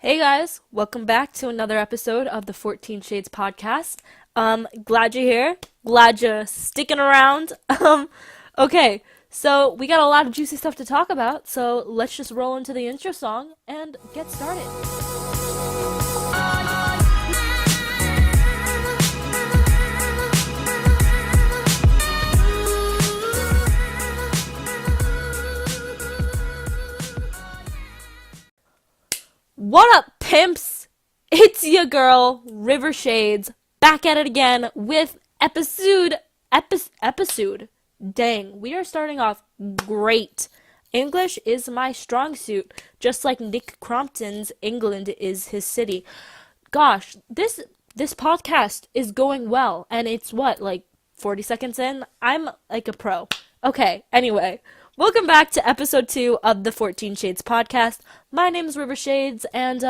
Hey guys, welcome back to another episode of the 14 Shades podcast. Glad you're here. Glad you're sticking around. Okay, so we got a lot of juicy stuff to talk about, so let's just roll into the intro song and get started. What up, pimps? It's your girl, River Shades, back at it again with episode. Dang, we are starting off great. English is my strong suit, just like Nick Crompton's England is his city. Gosh, this podcast is going well, and it's what, like 40 seconds in? I'm like a pro. Okay, anyway, welcome back to episode 2 of the 14 Shades podcast. My name is River Shades, and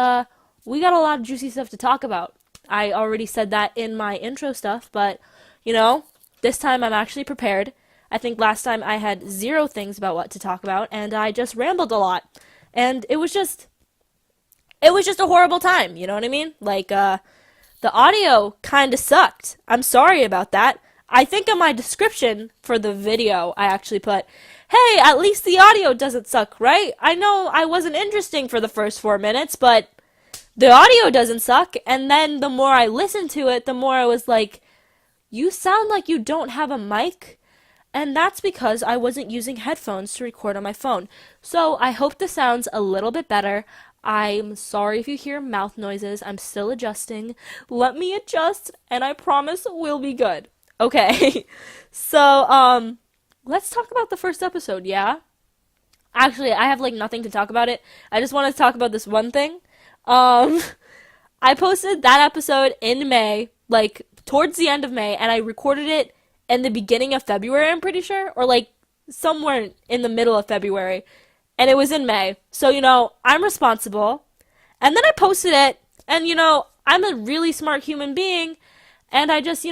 we got a lot of juicy stuff to talk about. I already said that in my intro stuff, but, this time I'm actually prepared. I think last time I had zero things about what to talk about, and I just rambled a lot. And it was just a horrible time, you know what I mean? Like, the audio kinda sucked. I'm sorry about that. I think in my description for the video, I actually put, hey, at least the audio doesn't suck, right? I know I wasn't interesting for the first 4 minutes, but the audio doesn't suck. And then the more I listened to it, the more I was like, you sound like you don't have a mic. And that's because I wasn't using headphones to record on my phone. So I hope this sounds a little bit better. I'm sorry if you hear mouth noises. I'm still adjusting. Let me adjust, and I promise we'll be good. Okay. So, let's talk about the first episode, yeah? Actually, I have like nothing to talk about it. I just want to talk about this one thing. Um, I posted that episode in May, like towards the end of May, and I recorded it in the beginning of February, I'm pretty sure, or like somewhere in the middle of February, and it was in May. So, I'm responsible. And then I posted it, and I'm a really smart human being, and I just,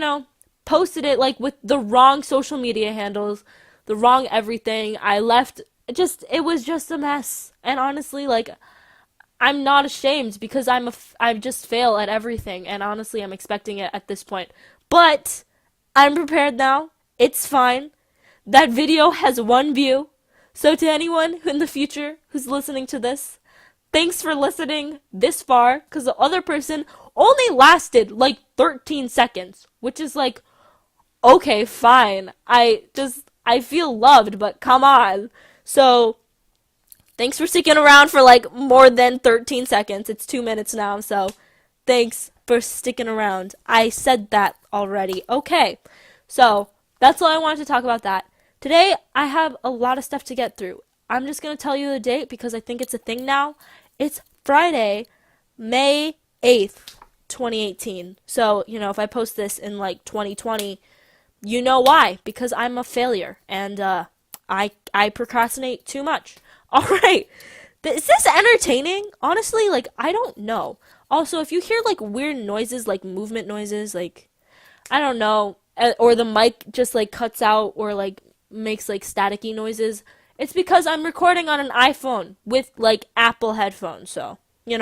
posted it like with the wrong social media handles, the wrong everything. It was just a mess. And honestly, like, I'm not ashamed because I just fail at everything, and honestly, I'm expecting it at this point. But I'm prepared now. It's fine. That video has 1 view. So to anyone in the future who's listening to this, thanks for listening this far, because the other person only lasted like 13 seconds, which is like, okay, fine. I feel loved, but come on. So, thanks for sticking around for like more than 13 seconds. It's 2 minutes now, so thanks for sticking around. I said that already. Okay, so that's all I wanted to talk about that. Today, I have a lot of stuff to get through. I'm just going to tell you the date because I think it's a thing now. It's Friday, May 8th, 2018. So, if I post this in like 2020, you know why? Because I'm a failure, and I procrastinate too much. All right. Is this entertaining? Honestly, like, I don't know. Also, if you hear like weird noises, like movement noises, like, I don't know, or the mic just like cuts out or like makes like staticky noises, it's because I'm recording on an iPhone with like Apple headphones. So, you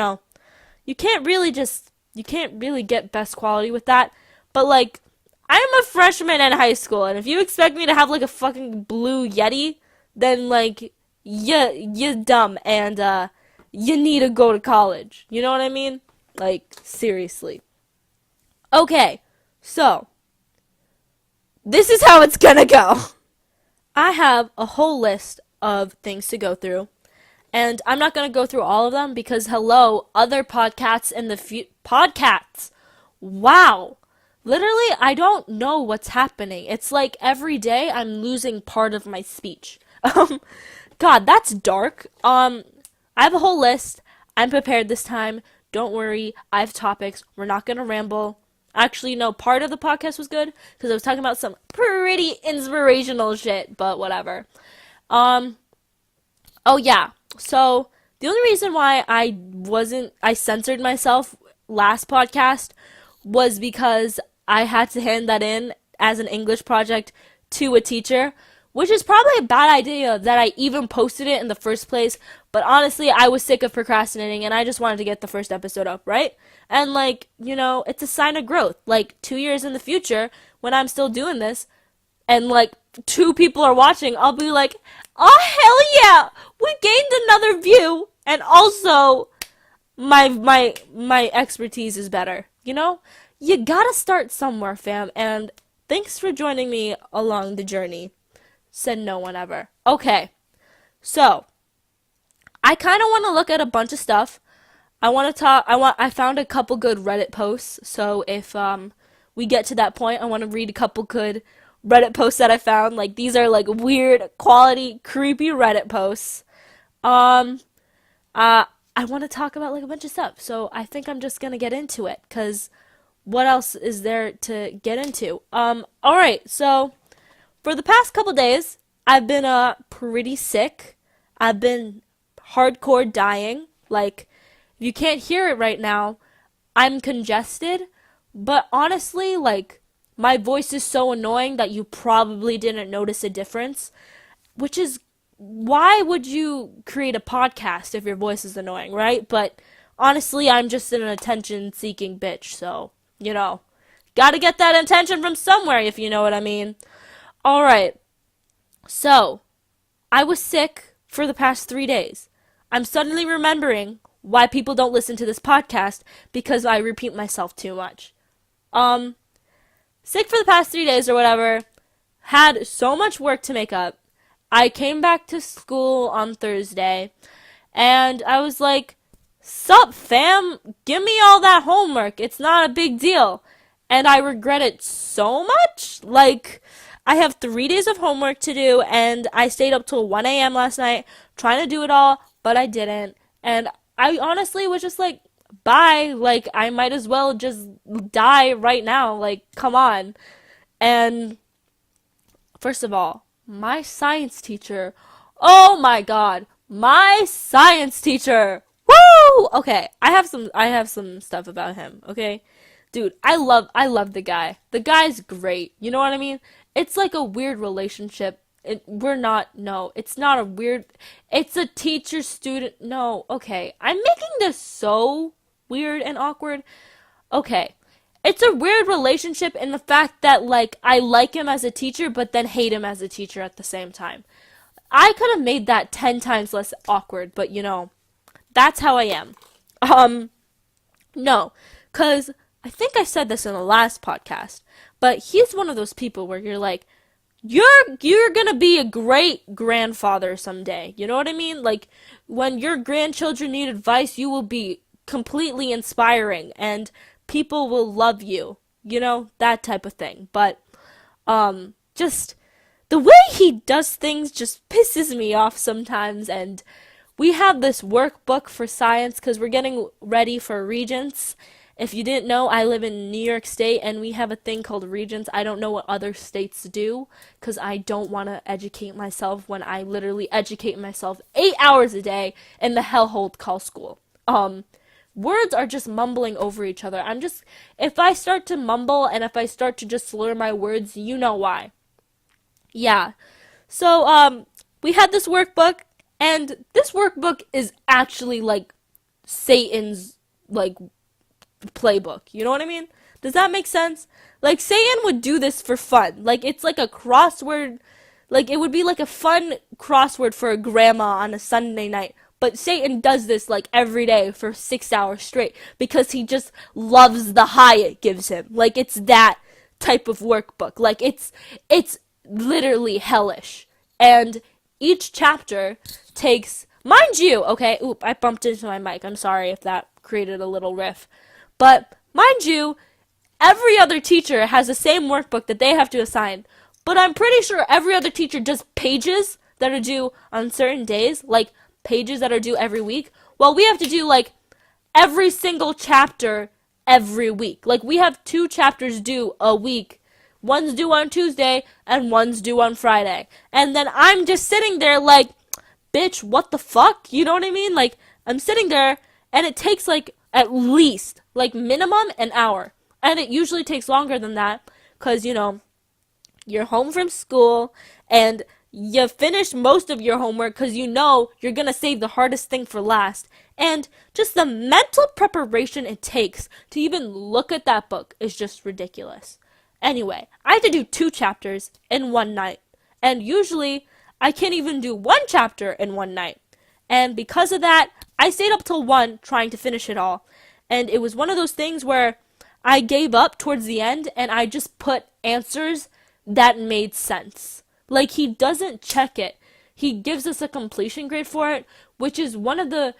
can't really get best quality with that. But like, I'm a freshman in high school, and if you expect me to have like a fucking blue Yeti, then like, you're dumb, and you need to go to college. You know what I mean? Like, seriously. Okay, so this is how it's gonna go. I have a whole list of things to go through, and I'm not gonna go through all of them because hello, other podcasts in the podcasts. Wow. Literally, I don't know what's happening. It's like every day I'm losing part of my speech. God, that's dark. I have a whole list. I'm prepared this time. Don't worry. I have topics. We're not gonna ramble. Actually, no, part of the podcast was good because I was talking about some pretty inspirational shit, but whatever. Oh yeah. So, the only reason why I censored myself last podcast was because I had to hand that in as an English project to a teacher, which is probably a bad idea that I even posted it in the first place. But honestly, I was sick of procrastinating and I just wanted to get the first episode up, right? And like, it's a sign of growth. Like 2 years in the future, when I'm still doing this, and like 2 people are watching, I'll be like, oh hell yeah, we gained another view, and also my expertise is better. You gotta start somewhere, fam. And thanks for joining me along the journey. Said no one ever. Okay, so I kind of want to look at a bunch of stuff. I want to talk. I found a couple good Reddit posts. So if we get to that point, I want to read a couple good Reddit posts that I found. Like these are like weird, quality, creepy Reddit posts. Um, I want to talk about like a bunch of stuff. So I think I'm just gonna get into it, cause what else is there to get into? All right. So for the past couple days, I've been pretty sick. I've been hardcore dying. Like, if you can't hear it right now, I'm congested. But honestly, like, my voice is so annoying that you probably didn't notice a difference. Which is, why would you create a podcast if your voice is annoying, right? But honestly, I'm just an attention-seeking bitch, so, gotta get that attention from somewhere, if you know what I mean. Alright, so, I was sick for the past 3 days. I'm suddenly remembering why people don't listen to this podcast, because I repeat myself too much. Sick for the past 3 days or whatever, had so much work to make up. I came back to school on Thursday, and I was like, sup fam, give me all that homework, it's not a big deal. And I regret it so much. Like, I have 3 days of homework to do, and I stayed up till 1 a.m. last night trying to do it all, but I didn't. And I honestly was just like, bye. Like, I might as well just die right now. Like, come on. And first of all, my science teacher, oh my god, my science teacher. Woo! Okay, I have some stuff about him, okay? Dude, I love the guy. The guy's great. You know what I mean? It's like a weird relationship. It's not a weird, it's a teacher-student, no, okay. I'm making this so weird and awkward. Okay. It's a weird relationship in the fact that, like, I like him as a teacher, but then hate him as a teacher at the same time. I could have made that 10 times less awkward, but, that's how I am. No, because I think I said this in the last podcast, but he's one of those people where you're like, you're gonna be a great grandfather someday. You know what I mean? Like, when your grandchildren need advice, you will be completely inspiring, and people will love you. That type of thing. But, just, the way he does things just pisses me off sometimes, and we have this workbook for science, because we're getting ready for Regents. If you didn't know, I live in New York State, and we have a thing called Regents. I don't know what other states do, because I don't want to educate myself when I literally educate myself 8 hours a day in the hellhole called school. Words are just mumbling over each other. If I start to mumble, and if I start to just slur my words, you know why. Yeah. So, we had this workbook, and this workbook is actually, like, Satan's, like, playbook. You know what I mean? Does that make sense? Like, Satan would do this for fun. Like, it's like a crossword. Like, it would be like a fun crossword for a grandma on a Sunday night. But Satan does this, like, every day for 6 hours straight. Because he just loves the high it gives him. Like, it's that type of workbook. Like, it's literally hellish. And each chapter takes, mind you, okay, I bumped into my mic. I'm sorry if that created a little riff. But, mind you, every other teacher has the same workbook that they have to assign. But I'm pretty sure every other teacher does pages that are due on certain days, like pages that are due every week. Well, we have to do, like, every single chapter every week. Like, we have 2 chapters due a week. One's due on Tuesday, and one's due on Friday. And then I'm just sitting there like, bitch, what the fuck? You know what I mean? Like, I'm sitting there, and it takes, like, at least, like, minimum an hour. And it usually takes longer than that, because, you're home from school, and you finish most of your homework because you know you're going to save the hardest thing for last. And just the mental preparation it takes to even look at that book is just ridiculous. Anyway, I had to do 2 chapters in one night. And usually, I can't even do 1 chapter in one night. And because of that, I stayed up till 1 trying to finish it all. And it was one of those things where I gave up towards the end and I just put answers that made sense. Like, he doesn't check it. He gives us a completion grade for it, which is one of the...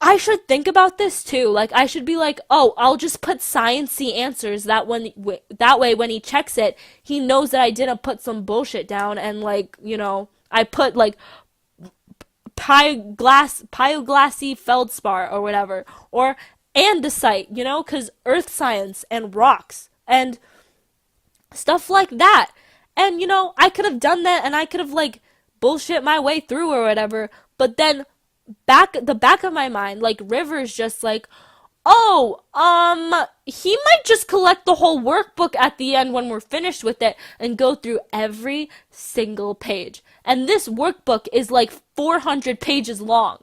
I should think about this too. Like, I should be like, oh, I'll just put sciencey answers that way when he checks it, he knows that I didn't put some bullshit down and, like, I put like pyoglassy feldspar or whatever, or andesite, because earth science and rocks and stuff like that. And I could have done that and I could have like bullshit my way through or whatever, but then the back of my mind, like, River's just like, oh, he might just collect the whole workbook at the end when we're finished with it and go through every single page. And this workbook is like 400 pages long.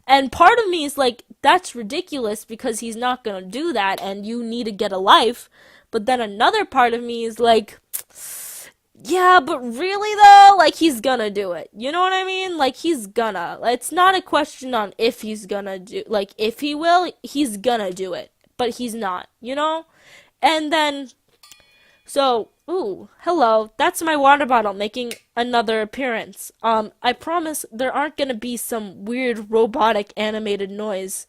And part of me is like, that's ridiculous because he's not gonna do that and you need to get a life. But then another part of me is like, yeah, but really though, like, he's gonna do it. You know what I mean? Like, he's gonna. It's not a question on if he's gonna do, like, if he will, he's gonna do it. But he's not, And then, so, ooh, hello, that's my water bottle making another appearance. I promise there aren't gonna be some weird robotic animated noise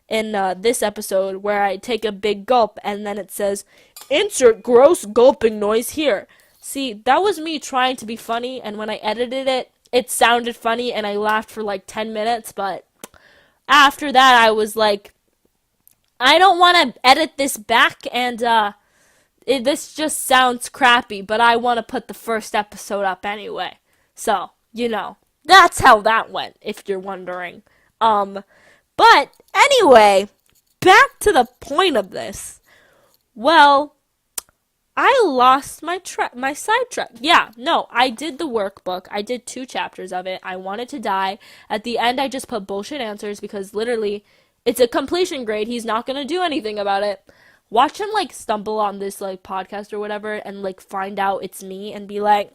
in this episode where I take a big gulp and then it says, insert gross gulping noise here. See, that was me trying to be funny, and when I edited it, it sounded funny, and I laughed for like 10 minutes, but after that, I was like, I don't want to edit this back, and this just sounds crappy, but I want to put the first episode up anyway. So, that's how that went, if you're wondering. But anyway, back to the point of this. Well, I lost my sidetrack. Yeah, no, I did the workbook. I did 2 chapters of it. I wanted to die. At the end, I just put bullshit answers because literally, it's a completion grade. He's not gonna do anything about it. Watch him, like, stumble on this, like, podcast or whatever and, like, find out it's me and be like,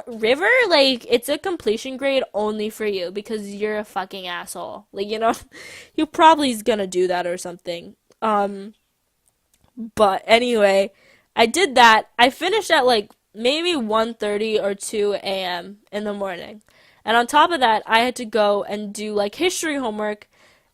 River, like, it's a completion grade only for you because you're a fucking asshole. Like, he probably is gonna do that or something. But anyway, I did that. I finished at like maybe 1:30 or 2 a.m. in the morning. And on top of that, I had to go and do like history homework,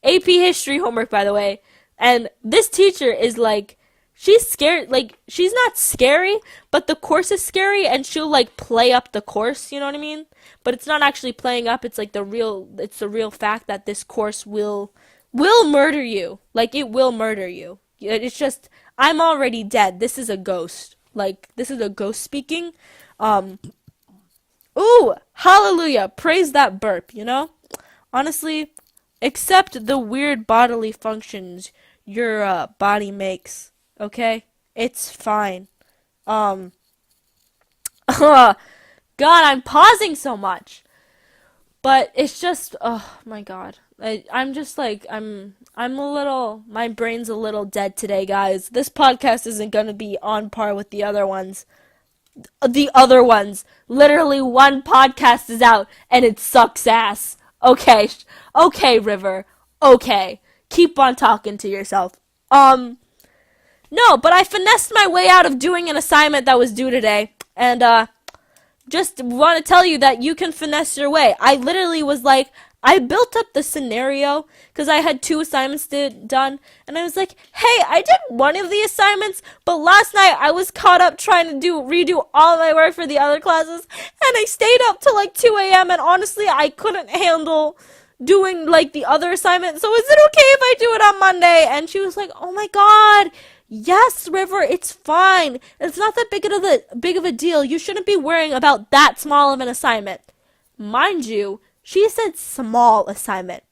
AP history homework, by the way. And this teacher is like, she's scared, like, she's not scary, but the course is scary and she'll like play up the course, you know what I mean? But it's not actually playing up, it's like the real fact that this course will murder you. Like, it will murder you. It's just, I'm already dead. This is a ghost. Like, this is a ghost speaking. Ooh, hallelujah. Praise that burp, Honestly, accept the weird bodily functions your body makes, okay? It's fine. God, I'm pausing so much. But it's just, oh my God. I'm just like, my brain's a little dead today, guys. This podcast isn't gonna be on par with the other ones. Literally, one podcast is out, and it sucks ass. Okay, River. Okay. Keep on talking to yourself. No, but I finessed my way out of doing an assignment that was due today, and, just want to tell you that you can finesse your way. I literally was like, I built up the scenario because I had 2 assignments done, and I was like, hey, I did one of the assignments, but last night I was caught up trying to redo all my work for the other classes, and I stayed up till like 2 a.m., and honestly, I couldn't handle doing like the other assignment, so is it okay if I do it on Monday? And she was like, oh my God, yes, River, it's fine. It's not that big of a deal. You shouldn't be worrying about that small of an assignment. Mind you, she said small assignment.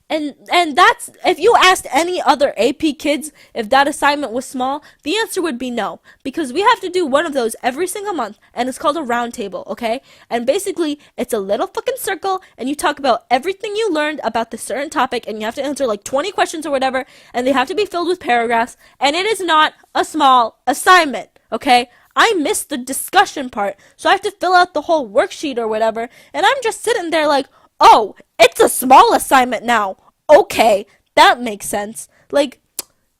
And that's, if you asked any other AP kids if that assignment was small, the answer would be no, because we have to do one of those every single month, and it's called a round table, okay? And basically, it's a little fucking circle, and you talk about everything you learned about the certain topic, and you have to answer like 20 questions or whatever, and they have to be filled with paragraphs, and it is not a small assignment, okay? I missed the discussion part, so I have to fill out the whole worksheet or whatever, and I'm just sitting there like, oh, it's a small assignment now. Okay, that makes sense. Like,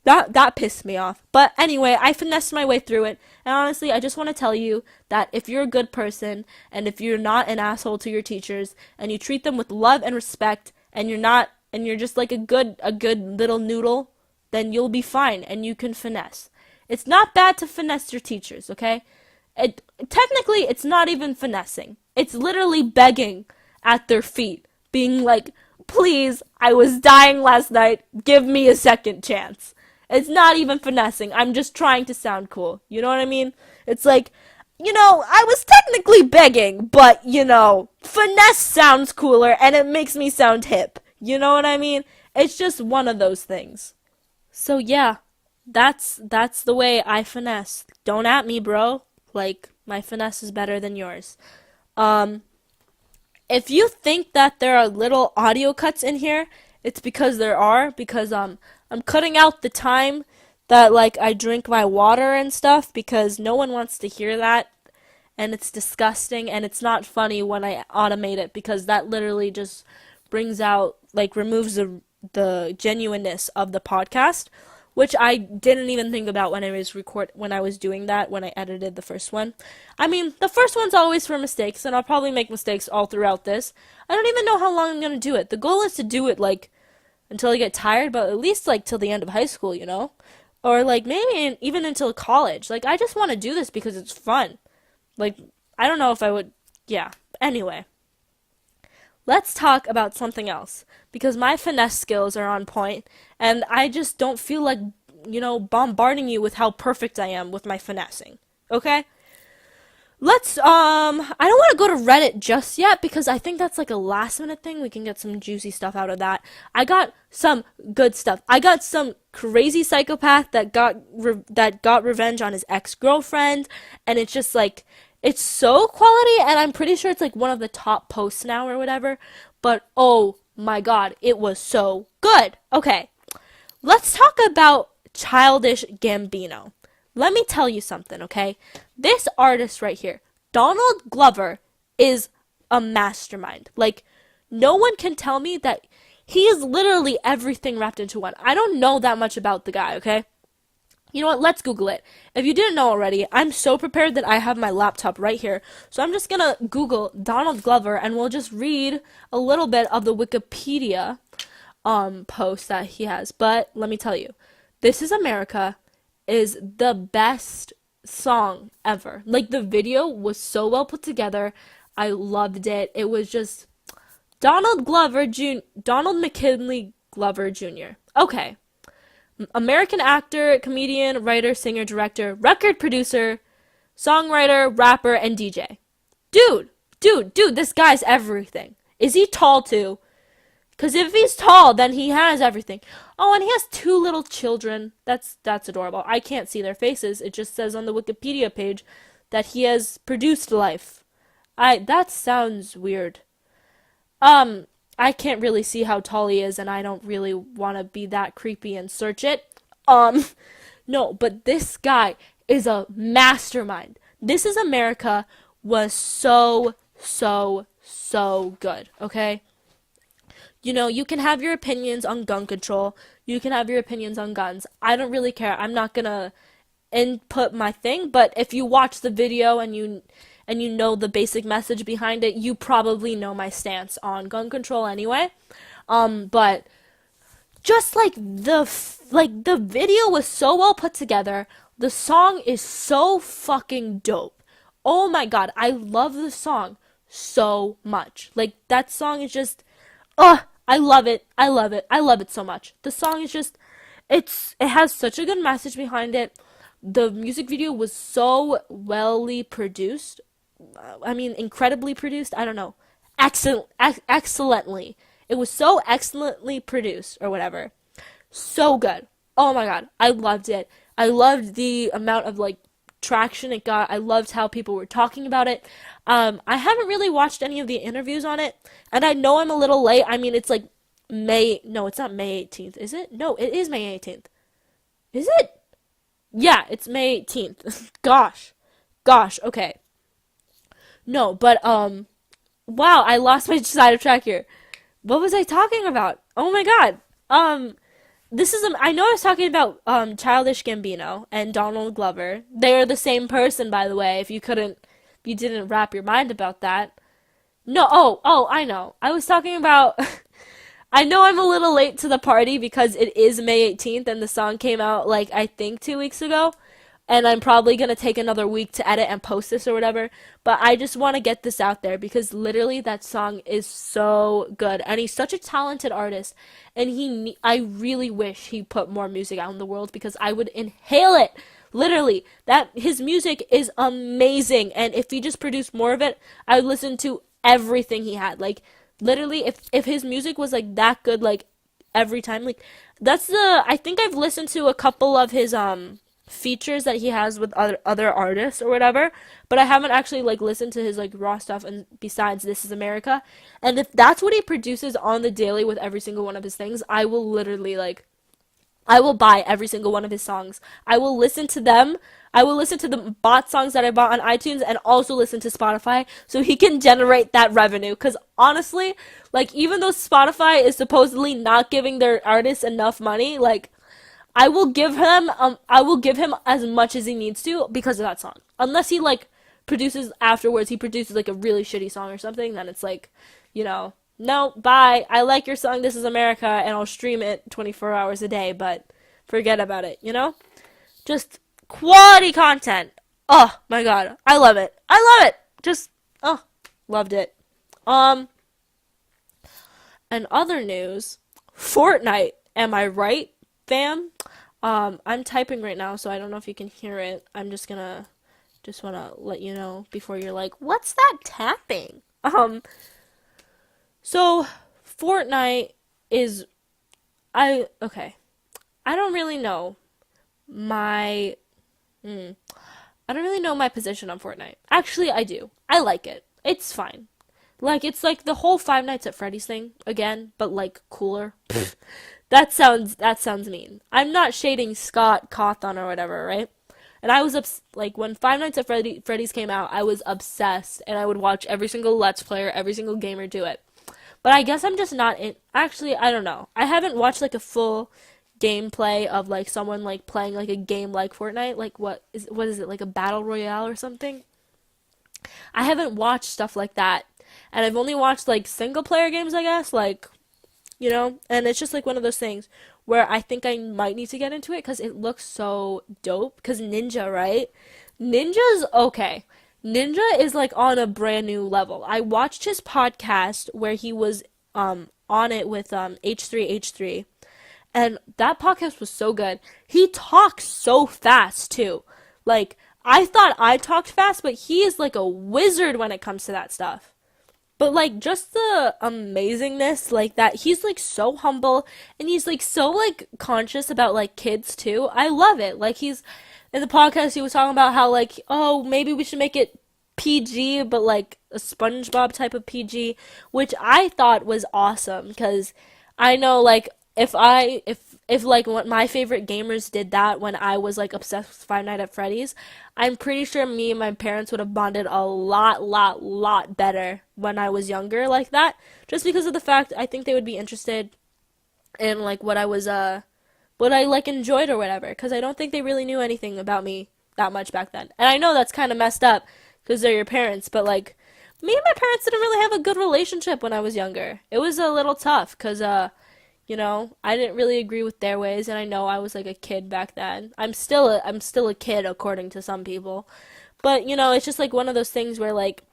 that pissed me off. But anyway, I finessed my way through it. And honestly, I just want to tell you that if you're a good person, and if you're not an asshole to your teachers, and you treat them with love and respect, and you're just like a good little noodle, then you'll be fine, and you can finesse. It's not bad to finesse your teachers, okay? Technically, it's not even finessing. It's literally begging at their feet, being like, please, I was dying last night, give me a second chance. It's not even finessing. I'm just trying to sound cool. You know what I mean? It's like, I was technically begging, but, finesse sounds cooler and it makes me sound hip. You know what I mean? It's just one of those things. So yeah, that's the way I finesse. Don't at me, bro. Like, my finesse is better than yours. Um, if you think that there are little audio cuts in here, it's because there are, because I'm cutting out the time that like I drink my water and stuff, because no one wants to hear that, and it's disgusting, and it's not funny when I automate it, because that literally just brings out, like, removes the genuineness of the podcast, which I didn't even think about when I was doing that, when I edited the first one. I mean, the first one's always for mistakes, and I'll probably make mistakes all throughout this. I don't even know how long I'm gonna do it. The goal is to do it like until I get tired, but at least like till the end of high school, or like maybe even until college. Like, I just want to do this because it's fun. Like, I don't know if I would. Yeah. Anyway, let's talk about something else, because my finesse skills are on point, and I just don't feel like, bombarding you with how perfect I am with my finessing. Okay? I don't want to go to Reddit just yet, because I think that's like a last minute thing. We can get some juicy stuff out of that. I got some good stuff. I got some crazy psychopath that got revenge on his ex-girlfriend, and it's just like, it's so quality, and I'm pretty sure it's like one of the top posts now or whatever, but oh my god, it was so good. Okay, let's talk about Childish Gambino. Let me tell you something, okay? This artist right here, Donald Glover, is a mastermind. Like, no one can tell me that he is literally everything wrapped into one. I don't know that much about the guy, okay? You know what? Let's Google it. If you didn't know already, I'm so prepared that I have my laptop right here. So I'm just gonna Google Donald Glover, and we'll just read a little bit of the Wikipedia post that he has. But let me tell you, This Is America is the best song ever. Like, the video was so well put together. I loved it. It was just Donald McKinley Glover Jr. Okay. American actor, comedian, writer, singer, director, record producer, songwriter, rapper, and DJ. Dude, this guy's everything. Is he tall too? Because if he's tall, then he has everything. Oh, and he has 2 little children. That's adorable. I can't see their faces. It just says on the Wikipedia page that he has produced Life. That sounds weird. I can't really see how tall he is, and I don't really want to be that creepy and search it. No, but this guy is a mastermind. This Is America was so, so, so good, okay? You can have your opinions on gun control. You can have your opinions on guns. I don't really care. I'm not gonna input my thing, but if you watch the video and you know the basic message behind it, you probably know my stance on gun control anyway. But just like the video was so well put together, the song is so fucking dope. Oh my god, I love the song so much. Like, that song is just, I love it. I love it. I love it so much. The song is just, it has such a good message behind it. The music video was so welly produced. I mean, incredibly produced. I don't know. Excellently. It was so excellently produced or whatever. So good. Oh my god, I loved it. I loved the amount of like traction it got. I loved how people were talking about it. I haven't really watched any of the interviews on it, and I know I'm a little late. I mean, it's like May. No, it's not May 18th, is it? No, it is May 18th. Is it? Yeah, it's May 18th. Gosh. Okay. No, but wow, I lost my side of track here. What was I talking about? Oh my god. This is I know I was talking about Childish Gambino and Donald Glover. They are the same person, by the way. If you didn't wrap your mind about that. No, I know. I was talking about. I know I'm a little late to the party because it is May 18th and the song came out like I think 2 weeks ago. And I'm probably gonna take another week to edit and post this or whatever. But I just want to get this out there because literally that song is so good, and he's such a talented artist. And I really wish he put more music out in the world because I would inhale it. Literally, that his music is amazing, and if he just produced more of it, I would listen to everything he had. Like literally, if his music was like that good, like every time, like I think I've listened to a couple of his features that he has with other artists or whatever, but I haven't actually like listened to his like raw stuff and besides This Is America. And if that's what he produces on the daily with every single one of his things, I will literally like I will buy every single one of his songs. I will listen to them. I will listen to the bot songs that I bought on iTunes and also listen to Spotify so he can generate that revenue. Because honestly, like, even though Spotify is supposedly not giving their artists enough money, like, I will give him as much as he needs to because of that song. Unless he like produces afterwards, he produces like a really shitty song or something, then it's like, no, bye. I like your song This Is America and I'll stream it 24 hours a day, but forget about it, Just quality content. Oh my god. I love it. I love it. Just loved it. And other news, Fortnite. Am I right, fam? I'm typing right now, so I don't know if you can hear it. I'm just wanna let you know before you're like, what's that tapping? So Fortnite is okay. I don't really know my I don't really know my position on Fortnite. Actually, I do. I like it. It's fine. Like, it's like the whole Five Nights at Freddy's thing again, but like cooler. That sounds mean. I'm not shading Scott Cawthon or whatever, right? And I was like when Five Nights at Freddy's came out, I was obsessed, and I would watch every single Let's Player, every single gamer do it. But I guess I'm just not in. Actually, I don't know. I haven't watched like a full gameplay of like someone like playing like a game like Fortnite. Like what is it, like a battle royale or something? I haven't watched stuff like that, and I've only watched like single player games, I guess, like and it's just like one of those things where I think I might need to get into it because it looks so dope. Because Ninja, right? Ninja's okay. Ninja is like on a brand new level. I watched his podcast where he was on it with H3H3, and that podcast was so good. He talks so fast too. Like, I thought I talked fast, but he is like a wizard when it comes to that stuff. But like just the amazingness, like that he's like so humble and he's like so like conscious about like kids too. I love it. Like, he's in the podcast he was talking about how like, oh, maybe we should make it PG, but like a SpongeBob type of PG, which I thought was awesome because I know like if like what my favorite gamers did that when I was like obsessed with Five Nights at Freddy's, I'm pretty sure me and my parents would have bonded a lot better when I was younger like that. Just because of the fact I think they would be interested in like what I like enjoyed or whatever. Because I don't think they really knew anything about me that much back then. And I know that's kind of messed up because they're your parents, but like me and my parents didn't really have a good relationship when I was younger. It was a little tough because I didn't really agree with their ways, and I know I was like a kid back then. I'm still a kid according to some people. But, it's just like one of those things where like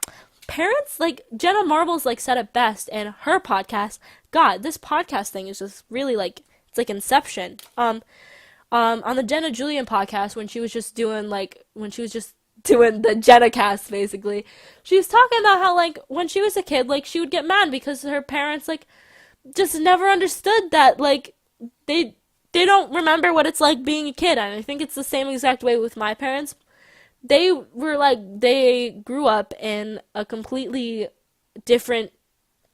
parents, like Jenna Marbles like said it best in her podcast. God, this podcast thing is just really like it's like Inception. On the Jenna Julian podcast when she was just doing the Jenna cast basically, she was talking about how like when she was a kid, like she would get mad because her parents like just never understood that, like, they they don't remember what it's like being a kid. And I think it's the same exact way with my parents. They were like, they grew up in a completely different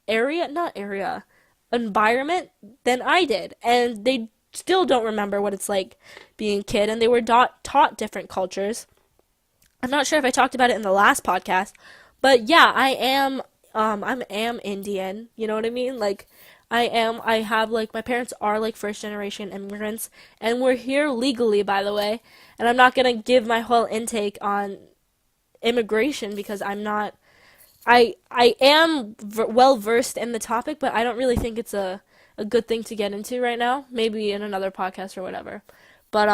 area, not area, environment than I did. And they still don't remember what it's like being a kid. And they were taught different cultures. I'm not sure if I talked about it in the last podcast, but yeah, I am Indian, you know what I mean? Like, I have, like, my parents are, like, first generation immigrants, and we're here legally, by the way, and I'm not gonna give my whole intake on immigration because I'm not, I am well versed in the topic, but I don't really think it's a good thing to get into right now, maybe in another podcast or whatever. But,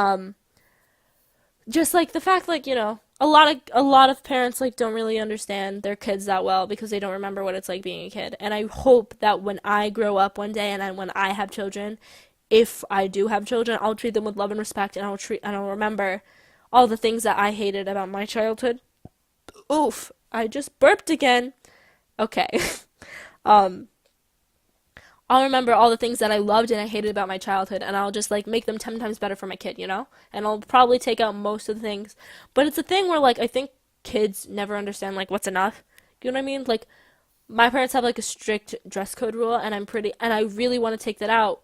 just like the fact, like, a lot of parents, like, don't really understand their kids that well because they don't remember what it's like being a kid. And I hope that when I grow up one day, and when I have children, if I do have children, I'll treat them with love and respect, and I'll remember all the things that I hated about my childhood. Oof, I just burped again. Okay. um I'll remember all the things that I loved and I hated about my childhood, and I'll just, like, make them 10 times better for my kid, you know? And I'll probably take out most of the things. But it's a thing where, like, I think kids never understand, like, what's enough. You know what I mean? Like, my parents have, like, a strict dress code rule, and I really want to take that out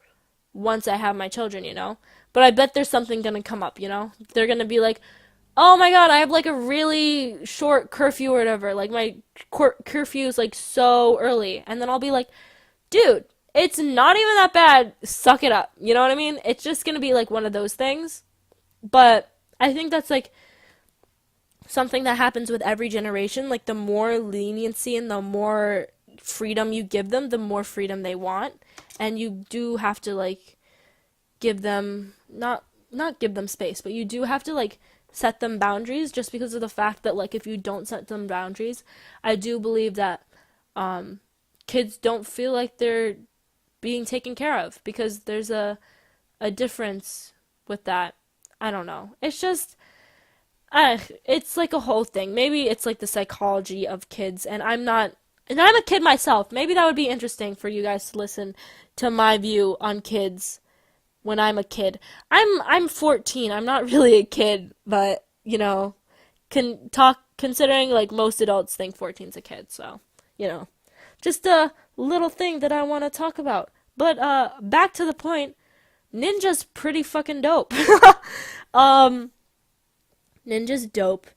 once I have my children, you know? But I bet there's something gonna come up, you know? They're gonna be like, oh my god, I have, like, a really short curfew or whatever. Like, my curfew is, like, so early. And then I'll be like, dude, it's not even that bad. Suck it up. You know what I mean? It's just gonna be like one of those things. But I think that's, like, something that happens with every generation. Like, the more leniency and the more freedom you give them, the more freedom they want. And you do have to, like, give them not give them space, but you do have to, like, set them boundaries, just because of the fact that, like, if you don't set them boundaries, I do believe that kids don't feel like they're being taken care of, because there's a difference with that. I don't know. It's just it's like a whole thing. Maybe it's like the psychology of kids, and I'm a kid myself. Maybe that would be interesting for you guys to listen to my view on kids when I'm a kid. I'm 14. I'm not really a kid, but, considering, like, most adults think 14's a kid, so, you know. Just a little thing that I want to talk about. But back to the point, Ninja's pretty fucking dope. um Ninja's dope.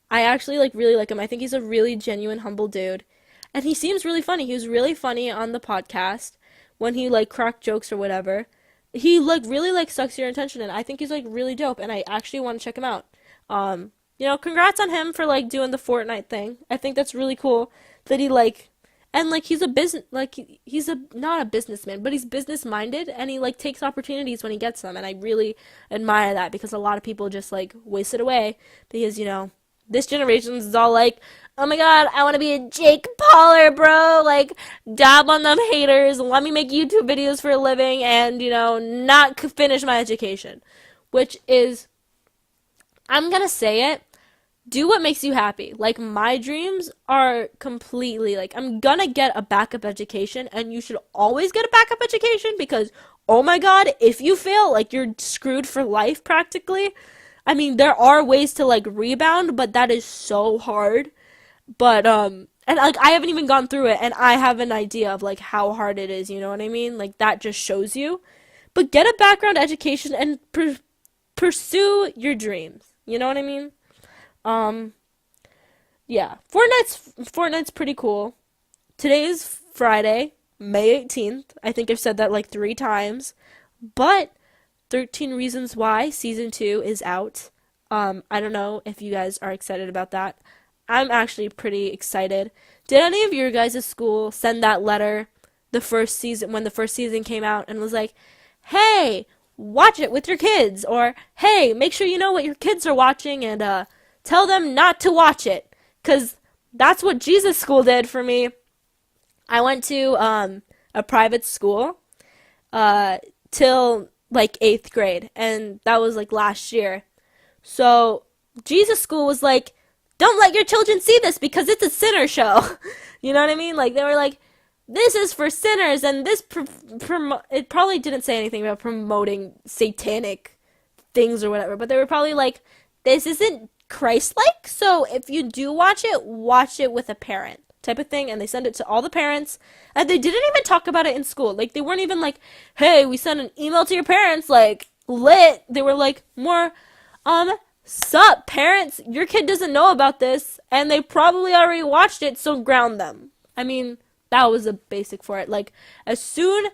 I actually, like, really like him. I think he's a really genuine, humble dude. And he seems really funny. He was really funny on the podcast when he, like, cracked jokes or whatever. He, like, really, like, sucks your attention, and I think he's, like, really dope, and I actually want to check him out. Congrats on him for, like, doing the Fortnite thing. I think that's really cool that he, like, and, like, he's a business, like, he's a not a businessman, but he's business minded, and he, like, takes opportunities when he gets them, and I really admire that, because a lot of people just, like, waste it away because, this generation is all like, oh my god, I want to be a Jake Pauler, bro. Like, dab on them haters. Let me make YouTube videos for a living and, not finish my education. Which is, I'm going to say it, do what makes you happy. Like, my dreams are completely, like, I'm going to get a backup education, and you should always get a backup education because, oh my god, if you fail, like, you're screwed for life practically. I mean, there are ways to, like, rebound, but that is so hard. But, and, like, I haven't even gone through it, and I have an idea of, like, how hard it is, you know what I mean? Like, that just shows you. But get a background education and pursue your dreams. You know what I mean? Um, yeah. Fortnite's pretty cool. Today's Friday, May 18th. I think I've said that, like, 3 times. But 13 Reasons Why Season 2 is out. I don't know if you guys are excited about that. I'm actually pretty excited. Did any of your guys' school send that letter the first season, when the first season came out, and was like, hey, watch it with your kids, or hey, make sure you know what your kids are watching, and tell them not to watch it? Because that's what Jesus School did for me. I went to a private school till, like, 8th grade, and that was, like, last year. So Jesus School was like, don't let your children see this because it's a sinner show. You know what I mean? Like, they were like, this is for sinners, and this it probably didn't say anything about promoting satanic things or whatever, but they were probably like, this isn't Christ-like, so if you do watch it with a parent type of thing. And they send it to all the parents, and they didn't even talk about it in school. Like, they weren't even like, hey, we sent an email to your parents, like, lit. They were like more, sup parents, your kid doesn't know about this, and they probably already watched it, so ground them. I mean, that was a basic for it. Like, as soon,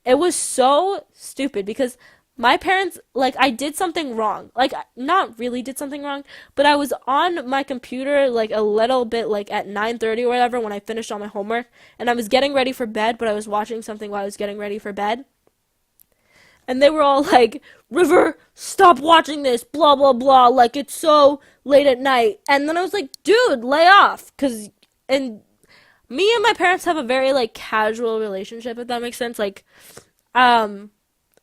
it was so stupid because my parents, like, I did something wrong. Like, not really did something wrong, but I was on my computer, like, a little bit, like, at 9:30 or whatever when I finished all my homework, and I was getting ready for bed, but I was watching something while I was getting ready for bed. And they were all like, River, stop watching this, blah, blah, blah, like, it's so late at night. And then I was like, dude, lay off. And me and my parents have a very, like, casual relationship, if that makes sense. Like,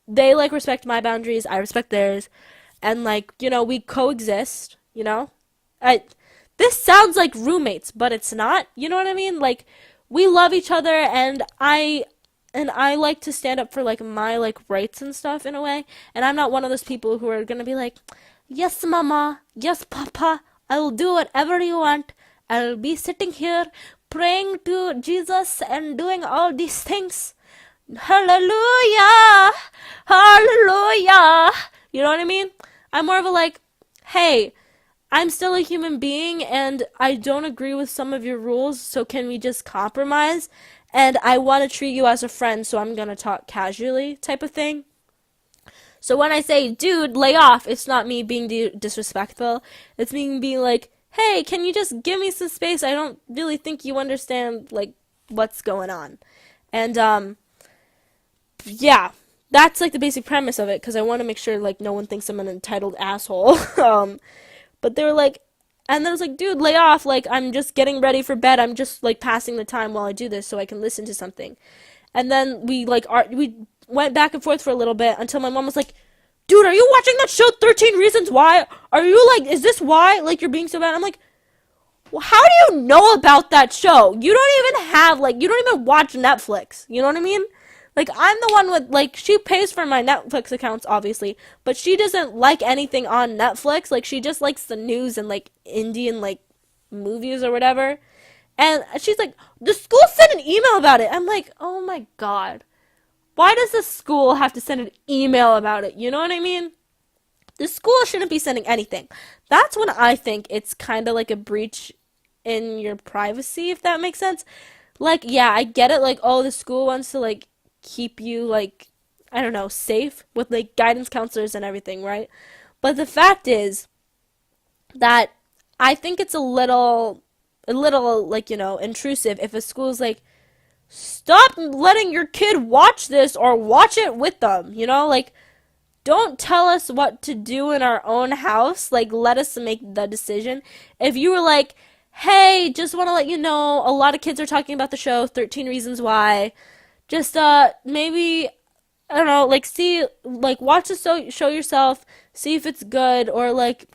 they, like, respect my boundaries, I respect theirs. And, like, we coexist, this sounds like roommates, but it's not, you know what I mean? Like, we love each other, and I like to stand up for, like, my, like, rights and stuff in a way. And I'm not one of those people who are gonna be like, yes, mama, yes, papa, I will do whatever you want. I'll be sitting here praying to Jesus and doing all these things. Hallelujah! Hallelujah! You know what I mean? I'm more of a like, hey, I'm still a human being and I don't agree with some of your rules, so can we just compromise? And I want to treat you as a friend, so I'm going to talk casually type of thing. So when I say, dude, lay off, it's not me being disrespectful. It's me being like, hey, can you just give me some space? I don't really think you understand, like, what's going on. And, yeah, that's, like, the basic premise of it, because I want to make sure, like, no one thinks I'm an entitled asshole. But they were like, and then I was like, dude, lay off, like, I'm just getting ready for bed, I'm just, like, passing the time while I do this so I can listen to something. And then we went back and forth for a little bit until my mom was like, dude, are you watching that show 13 Reasons Why? Are you, like, is this why, like, you're being so bad? I'm like, well, how do you know about that show? You don't even have, like, you don't even watch Netflix, you know what I mean? Like, I'm the one with, like, she pays for my Netflix accounts, obviously, but she doesn't like anything on Netflix. Like, she just likes the news and, like, Indian, like, movies or whatever. And she's like, the school sent an email about it. I'm like, oh my god. Why does the school have to send an email about it? You know what I mean? The school shouldn't be sending anything. That's when I think it's kind of like a breach in your privacy, if that makes sense. Like, yeah, I get it. Like, oh, the school wants to, like, keep you, like, I don't know, safe with, like, guidance counselors and everything, right? But the fact is that I think it's a little, like, intrusive if a school's like, stop letting your kid watch this or watch it with them, like, don't tell us what to do in our own house, like, let us make the decision. If you were like, hey, just want to let you know, a lot of kids are talking about the show 13 Reasons Why, just, maybe, I don't know, like, see, like, watch the show yourself, see if it's good, or, like,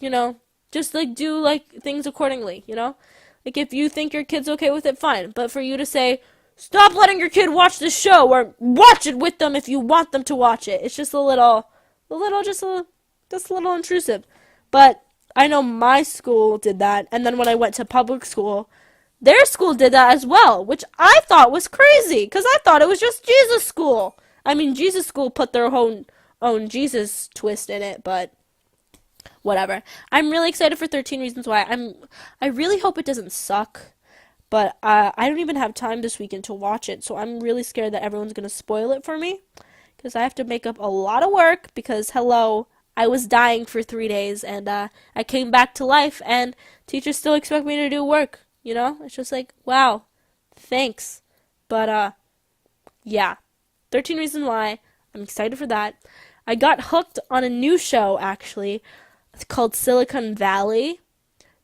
just, like, do, like, things accordingly, Like, if you think your kid's okay with it, fine. But for you to say, stop letting your kid watch this show, or watch it with them if you want them to watch it, it's just a little intrusive. But I know my school did that, and then when I went to public school, their school did that as well, which I thought was crazy, because I thought it was just Jesus school. I mean, Jesus school put their own Jesus twist in it, but whatever. I'm really excited for 13 Reasons Why. I really hope it doesn't suck, but I don't even have time this weekend to watch it, so I'm really scared that everyone's going to spoil it for me, because I have to make up a lot of work, because, hello, I was dying for 3 days, and I came back to life, and teachers still expect me to do work. It's just like, wow, thanks. But, yeah, 13 Reasons Why, I'm excited for that. I got hooked on a new show, actually. It's called Silicon Valley.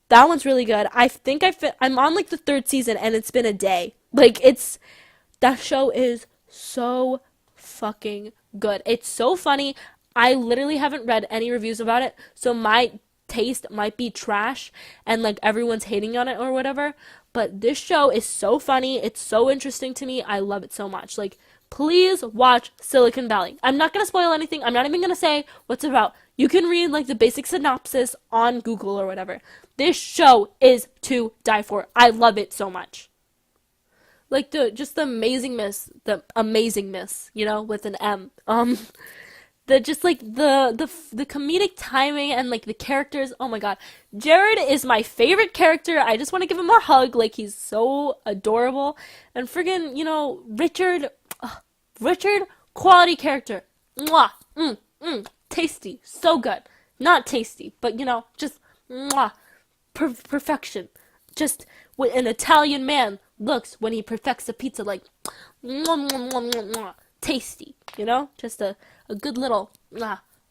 That one's really good. I think I'm on, like, the 3rd season, and it's been a day. Like, that show is so fucking good. It's so funny. I literally haven't read any reviews about it, so my taste might be trash and, like, everyone's hating on it or whatever, but this show is so funny. It's so interesting to me. I love it so much. Like, please watch Silicon Valley. I'm not going to spoil anything. I'm not even going to say what's it about. You can read like the basic synopsis on Google or whatever. This show is to die for. I love it so much. Like the amazingness, you know, with an M. The just like the comedic timing and like the characters. Oh my god, Jared is my favorite character. I just want to give him a hug. Like, he's so adorable. And friggin', you know, Richard, quality character. Mwah, tasty, so good. Not tasty, but you know, just mwah, perfection. Just what an Italian man looks when he perfects a pizza, like mwah, mwah, mwah, mwah, mwah. Tasty, you know, just a good little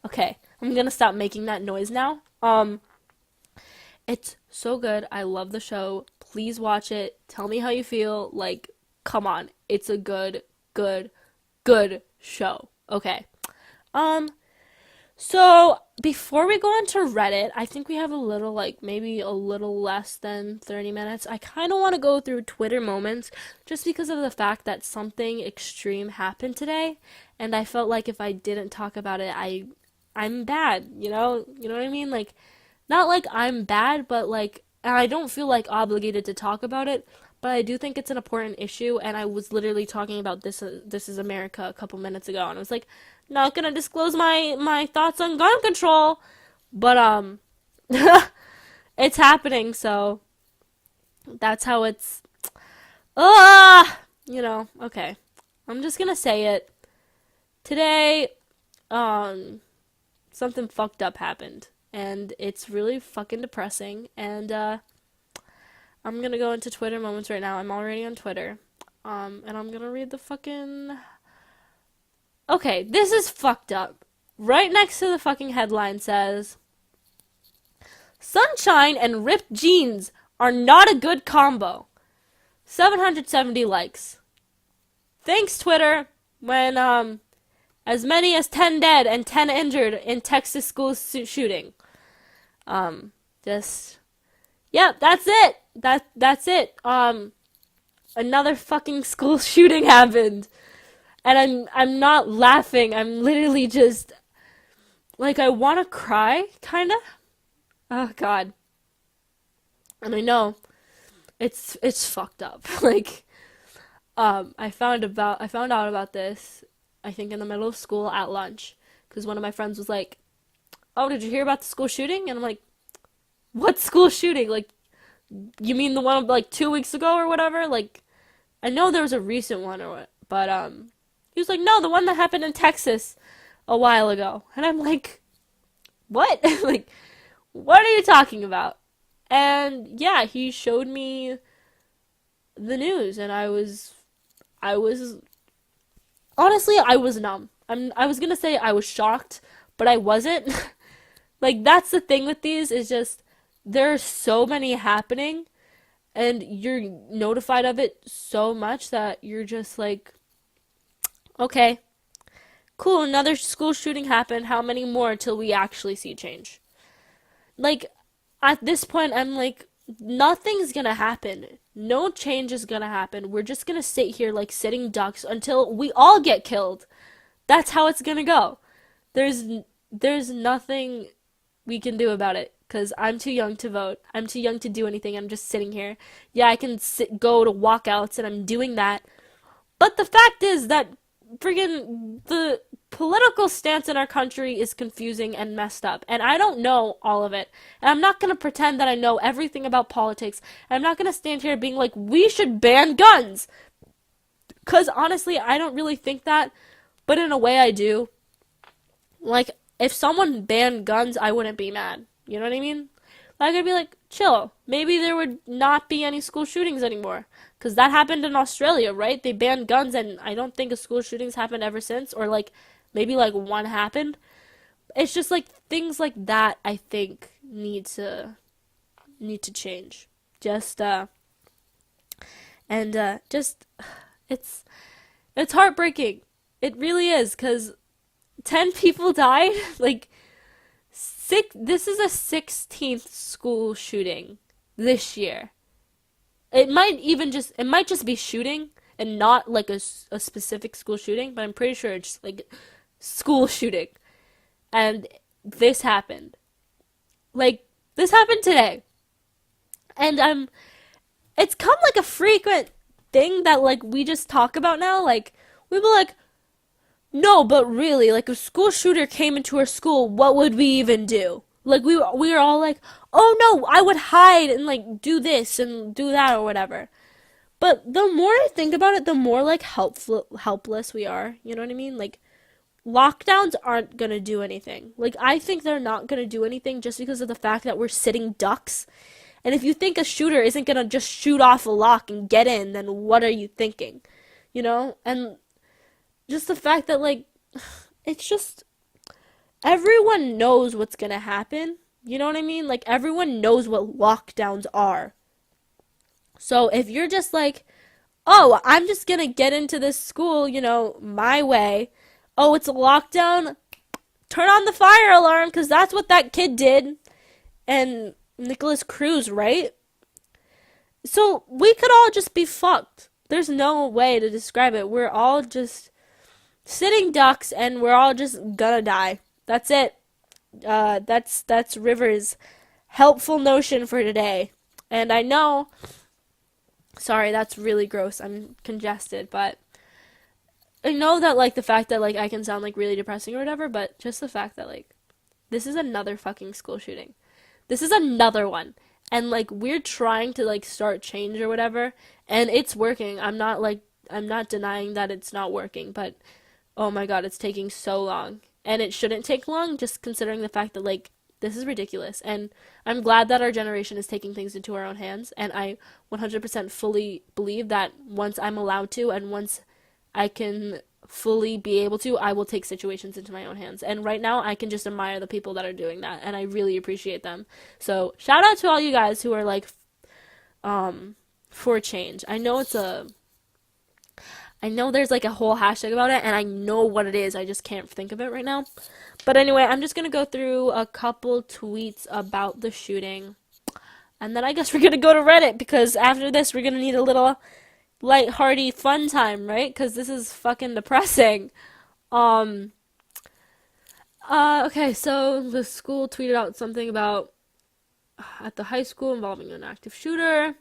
okay, I'm gonna stop making that noise now. It's so good. I love the show. Please watch it. Tell me how you feel. Like, come on, it's a good show. Okay. So before we go on to Reddit, I think we have a little, like, maybe a little less than 30 minutes. I kind of want to go through Twitter moments just because of the fact that something extreme happened today, and I felt like if I didn't talk about it, I'm bad, you know? You know what I mean? Like, not like I'm bad, but like, and I don't feel like obligated to talk about it, but I do think it's an important issue, and I was literally talking about This Is America a couple minutes ago, and I was like, not gonna disclose my thoughts on gun control, but it's happening, so that's how it's, you know, okay. I'm just gonna say it. Today, something fucked up happened, and it's really fucking depressing, and I'm gonna go into Twitter moments right now. I'm already on Twitter, and I'm gonna read the fucking... Okay, this is fucked up. Right next to the fucking headline says, "Sunshine and ripped jeans are not a good combo." 770 likes. Thanks, Twitter, when, as many as 10 dead and 10 injured in Texas school shooting. Just, yeah, that's it. That's it. Another fucking school shooting happened. And I'm not laughing. I'm literally just, like, I want to cry, kind of. Oh god. And I know it's fucked up. Like, I found out about this, I think, in the middle of school at lunch, because one of my friends was like, "Oh, did you hear about the school shooting?" And I'm like, "What school shooting? Like, you mean the one like 2 weeks ago or whatever?" Like, I know there was a recent one or what, but he was like, "No, the one that happened in Texas a while ago." And I'm like, "What?" Like, what are you talking about? And yeah, he showed me the news, and I was honestly, I was numb. I was gonna say I was shocked, but I wasn't. Like, that's the thing with these, is just there are so many happening, and you're notified of it so much that you're just like, okay, cool, another school shooting happened. How many more till we actually see change? Like, at this point, I'm like, nothing's gonna happen. No change is gonna happen. We're just gonna sit here like sitting ducks until we all get killed. That's how it's gonna go. There's nothing we can do about it, because I'm too young to vote. I'm too young to do anything. I'm just sitting here. Yeah, I can go to walkouts, and I'm doing that. But the fact is that friggin' the political stance in our country is confusing and messed up, and I don't know all of it. And I'm not gonna pretend that I know everything about politics. And I'm not gonna stand here being like, we should ban guns, because honestly, I don't really think that, but in a way I do. Like, if someone banned guns, I wouldn't be mad. You know what I mean? Like, I'd be like, chill. Maybe there would not be any school shootings anymore. Because that happened in Australia, right? They banned guns, and I don't think a school shootings happened ever since. Or, like, maybe, like, one happened. It's just, like, things like that, I think, need to change. Just, it's heartbreaking. It really is, because 10 people died. Like, this is a 16th school shooting this year. It might just be shooting and not like a specific school shooting, but I'm pretty sure it's like school shooting. And this happened. Like, this happened today. And it's come like a frequent thing that like we just talk about now. Like, we be like, no, but really, like if school shooter came into our school, what would we even do? Like we were all like, oh no, I would hide and like do this and do that or whatever. But the more I think about it, the more like helpless we are. You know what I mean? Like lockdowns aren't gonna do anything. Like I think they're not gonna do anything just because of the fact that we're sitting ducks. And if you think a shooter isn't gonna just shoot off a lock and get in, then what are you thinking? You know? And just the fact that like it's just everyone knows what's gonna happen. You know what I mean? Like everyone knows what lockdowns are. So if you're just like, oh, I'm just gonna get into this school, you know, my way. Oh, it's a lockdown. Turn on the fire alarm because that's what that kid did. And Nicholas Cruz, right? So we could all just be fucked. There's no way to describe it. We're all just sitting ducks and we're all just gonna die. That's it. That's River's helpful notion for today. And I know, sorry, that's really gross. I'm congested, but I know that like the fact that like I can sound like really depressing or whatever, but just the fact that like this is another fucking school shooting. This is another one. And like we're trying to like start change or whatever, and it's working. I'm not denying that it's not working, but oh my god, it's taking so long. And it shouldn't take long, just considering the fact that, like, this is ridiculous. And I'm glad that our generation is taking things into our own hands. And I 100% fully believe that once I'm allowed to and once I can fully be able to, I will take situations into my own hands. And right now, I can just admire the people that are doing that. And I really appreciate them. So, shout out to all you guys who are, like, for change. I know there's like a whole hashtag about it, and I know what it is. I just can't think of it right now. But anyway, I'm just gonna go through a couple tweets about the shooting, and then I guess we're gonna go to Reddit because after this, we're gonna need a little light-hearty fun time, right? Because this is fucking depressing. Um. Okay, so the school tweeted out something about at the high school involving an active shooter.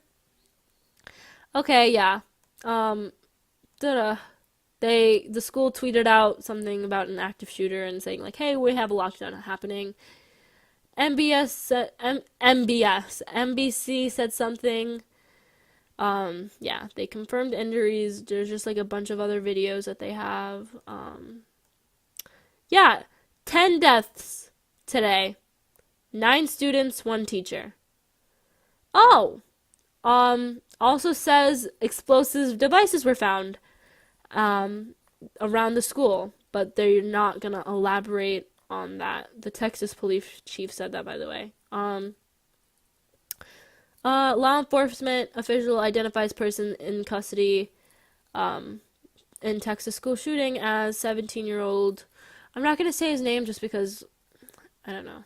Okay, yeah. Um. The school tweeted out something about an active shooter and saying like, "Hey, we have a lockdown happening." NBC said something. Yeah, they confirmed injuries. There's just like a bunch of other videos that they have. Yeah, 10 deaths today. 9 students, 1 teacher. Oh, also says explosive devices were found around the school, but they're not gonna elaborate on that. The Texas police chief said that, by the way. Law enforcement official identifies person in custody in Texas school shooting as 17-year-old. I'm not gonna say his name just because I don't know.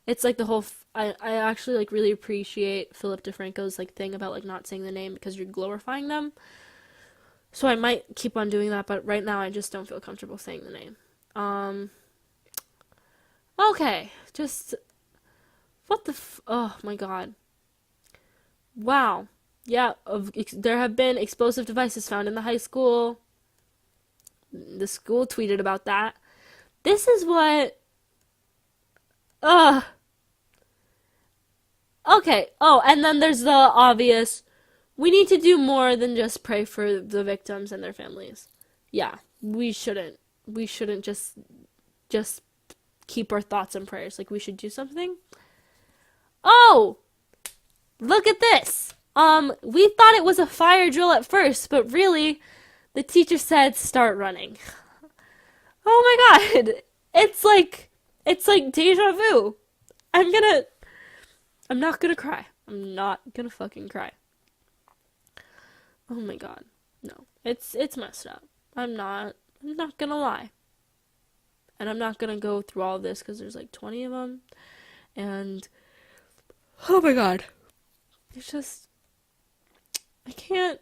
It's like the whole. I actually like really appreciate Philip DeFranco's like thing about like not saying the name because you're glorifying them. So I might keep on doing that, but right now I just don't feel comfortable saying the name. Okay, just what the oh my god. Wow. Yeah, there have been explosive devices found in the high school. The school tweeted about that. This is what okay. Oh, and then there's the obvious. We need to do more than just pray for the victims and their families. Yeah, we shouldn't. We shouldn't just keep our thoughts and prayers. Like we should do something. Oh, look at this. We thought it was a fire drill at first, but really, the teacher said start running. Oh my god. It's like deja vu. I'm not gonna cry. I'm not gonna fucking cry. Oh my god. No. It's messed up. I'm not gonna lie. And I'm not gonna go through all this because there's like 20 of them. And oh my god. It's just I can't.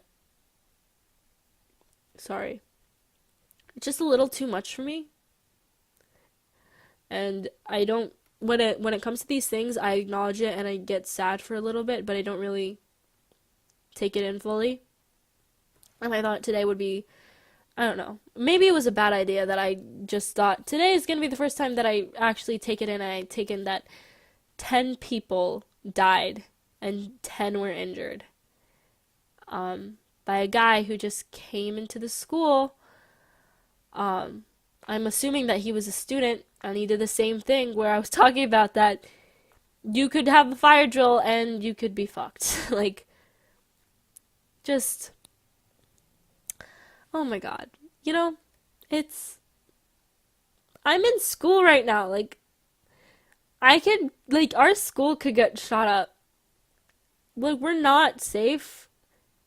Sorry. It's just a little too much for me. And I don't when it comes to these things, I acknowledge it and I get sad for a little bit, but I don't really take it in fully. And I thought today would be, I don't know. Maybe it was a bad idea that I just thought today is going to be the first time that I actually take it in, and I take in that 10 people died and 10 were injured. By a guy who just came into the school. I'm assuming that he was a student and he did the same thing where I was talking about that you could have a fire drill and you could be fucked. Like, just, oh my god. You know, it's, I'm in school right now. Like, our school could get shot up. Like, we're not safe.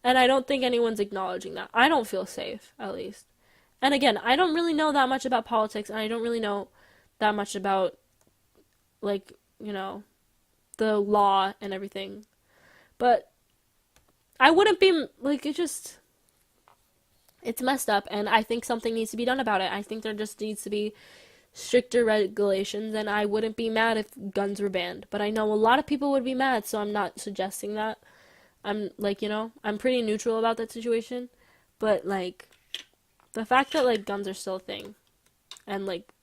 And I don't think anyone's acknowledging that. I don't feel safe, at least. And again, I don't really know that much about politics, and I don't really know that much about, like, the law and everything. But I wouldn't be, like, it's messed up, and I think something needs to be done about it. I think there just needs to be stricter regulations, and I wouldn't be mad if guns were banned. But I know a lot of people would be mad, so I'm not suggesting that. I'm, like, I'm pretty neutral about that situation. But, like, the fact that, like, guns are still a thing, and, like,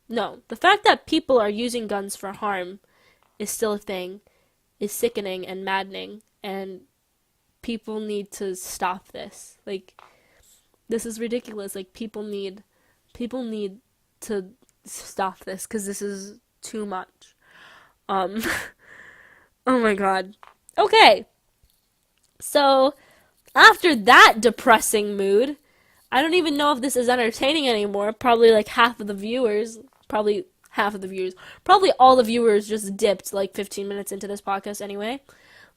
no, the fact that people are using guns for harm is still a thing, is sickening and maddening, and people need to stop this. Like, this is ridiculous. Like, people need to stop this, because this is too much. Um, oh my god. Okay. So, after that depressing mood, I don't even know if this is entertaining anymore. Probably like probably all the viewers just dipped like 15 minutes into this podcast anyway.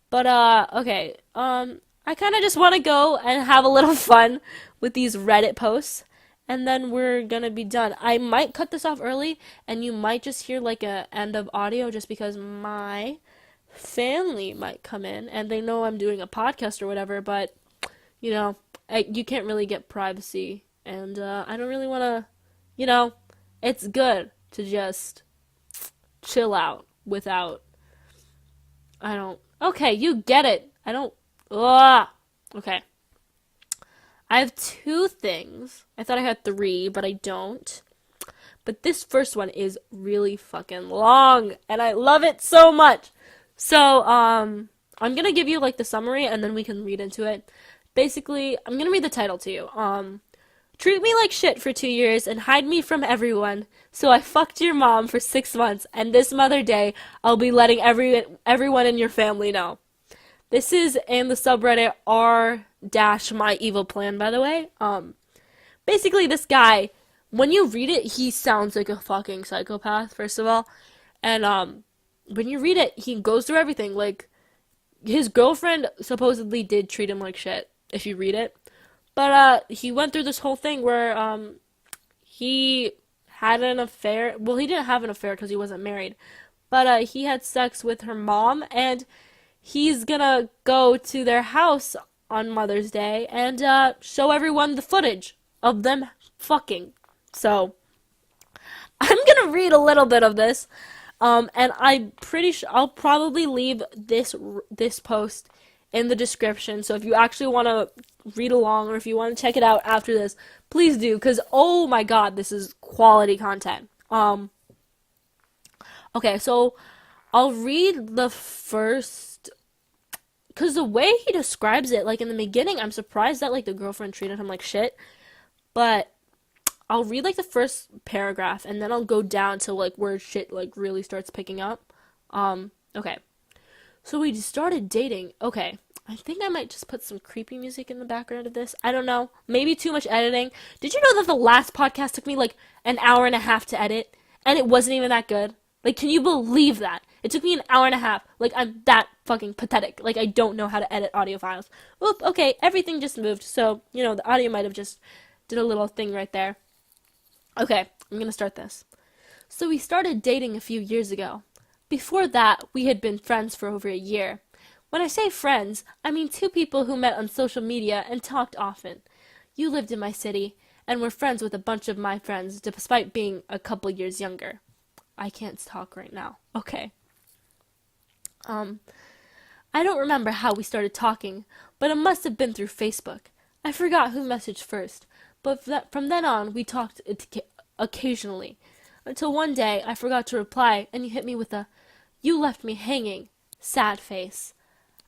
But okay. I kind of just want to go and have a little fun with these Reddit posts, and then we're going to be done. I might cut this off early, and you might just hear like a end of audio just because my family might come in and they know I'm doing a podcast or whatever, but you can't really get privacy, and I don't really want to, it's good to just chill out without, okay, you get it. Okay. I have two things. I thought I had three, but I don't. But this first one is really fucking long, and I love it so much. So, I'm gonna give you like the summary, and then we can read into it. Basically, I'm gonna read the title to you. Treat me like shit for 2 years and hide me from everyone. So I fucked your mom for 6 months, and this Mother Day, I'll be letting everyone in your family know. This is in the subreddit r-my evil plan, by the way. Basically, this guy, when you read it, he sounds like a fucking psychopath, first of all. And, when you read it, he goes through everything. Like, his girlfriend supposedly did treat him like shit, if you read it. But, he went through this whole thing where, he had an affair. Well, he didn't have an affair because he wasn't married. But, he had sex with her mom, and he's gonna go to their house on Mother's Day and, show everyone the footage of them fucking. So, I'm gonna read a little bit of this. And I'm pretty sure I'll probably leave this post in the description. So if you actually want to read along, or if you want to check it out after this, please do. Because, oh my god, this is quality content. Okay, so I'll read the first, because the way he describes it, like in the beginning, I'm surprised that like the girlfriend treated him like shit. But I'll read like the first paragraph, and then I'll go down to like where shit like really starts picking up. Okay. So we started dating. Okay. I think I might just put some creepy music in the background of this. I don't know. Maybe too much editing. Did you know that the last podcast took me like an hour and a half to edit, and it wasn't even that good? Like, can you believe that? It took me an hour and a half. Like, I'm that fucking pathetic. Like, I don't know how to edit audio files. Oop, okay, everything just moved. So, the audio might have just did a little thing right there. Okay, I'm gonna start this. So we started dating a few years ago. Before that, we had been friends for over a year. When I say friends, I mean two people who met on social media and talked often. You lived in my city and were friends with a bunch of my friends despite being a couple years younger. I can't talk right now. Okay. Um, I don't remember how we started talking, but it must have been through Facebook. I forgot who messaged first, but from then on we talked occasionally, until one day I forgot to reply and you hit me with a, "You left me hanging," sad face.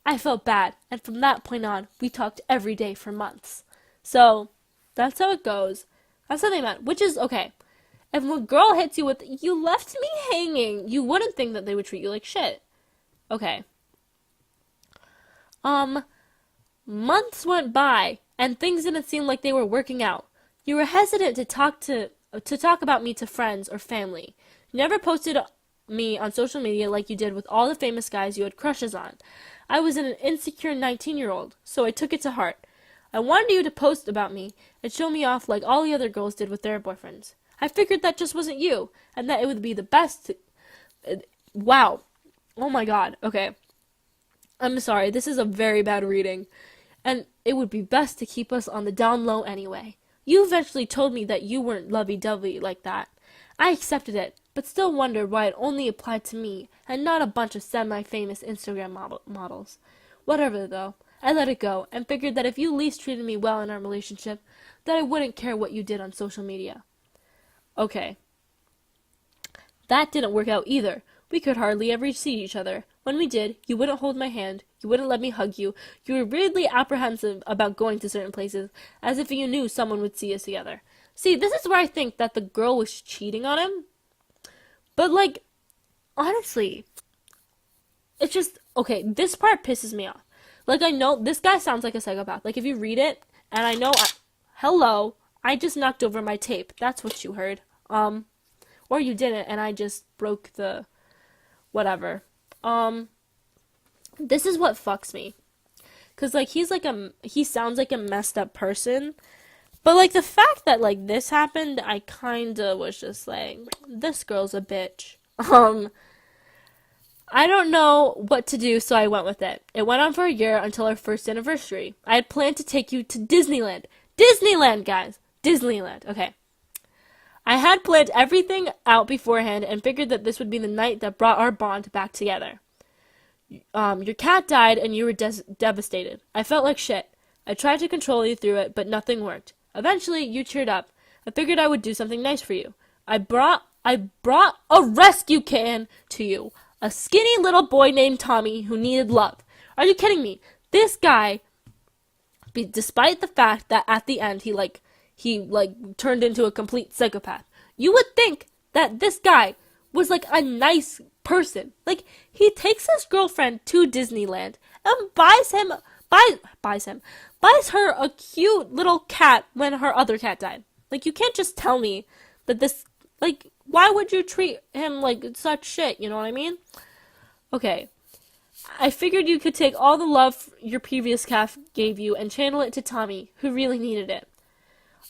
I felt bad, and from that point on, we talked every day for months. So, that's how it goes. That's how they met, which is okay. If a girl hits you with, "You left me hanging," you wouldn't think that they would treat you like shit. Okay. Um, Months went by, and things didn't seem like they were working out. You were hesitant to talk about me to friends or family. You never posted me on social media like you did with all the famous guys you had crushes on. I was an insecure 19-year-old, so I took it to heart. I wanted you to post about me and show me off like all the other girls did with their boyfriends. I figured that just wasn't you, and that it would be the best wow. Oh my god. Okay. I'm sorry, this is a very bad reading. And it would be best to keep us on the down low anyway. You eventually told me that you weren't lovey-dovey like that. I accepted it, but still wondered why it only applied to me and not a bunch of semi-famous Instagram models. Whatever, though. I let it go and figured that if you least treated me well in our relationship, that I wouldn't care what you did on social media. Okay. That didn't work out either. We could hardly ever see each other. When we did, you wouldn't hold my hand, you wouldn't let me hug you, you were weirdly apprehensive about going to certain places, as if you knew someone would see us together. See, this is where I think that the girl was cheating on him. But, like, honestly, it's just, okay, this part pisses me off. Like, I know, this guy sounds like a psychopath. Like, if you read it, and I know, hello, I just knocked over my tape. That's what you heard. Or you didn't, and I just broke the, whatever. This is what fucks me. Cause, like, he sounds like a messed up person. But, like, the fact that, like, this happened, I kinda was just like, this girl's a bitch. I don't know what to do, so I went with it. It went on for a year until our first anniversary. I had planned to take you to Disneyland. Disneyland, guys! Disneyland. Okay. I had planned everything out beforehand and figured that this would be the night that brought our bond back together. Your cat died and you were devastated. I felt like shit. I tried to control you through it, but nothing worked. Eventually, you cheered up. I figured I would do something nice for you. I brought a rescue can to you. A skinny little boy named Tommy who needed love. Are you kidding me? This guy, despite the fact that at the end he turned into a complete psychopath. You would think that this guy was like a nice person. Like, he takes his girlfriend to Disneyland and buys her a cute little cat when her other cat died. Like, you can't just tell me that this, like, why would you treat him like such shit, you know what I mean? Okay. I figured you could take all the love your previous cat gave you and channel it to Tommy, who really needed it.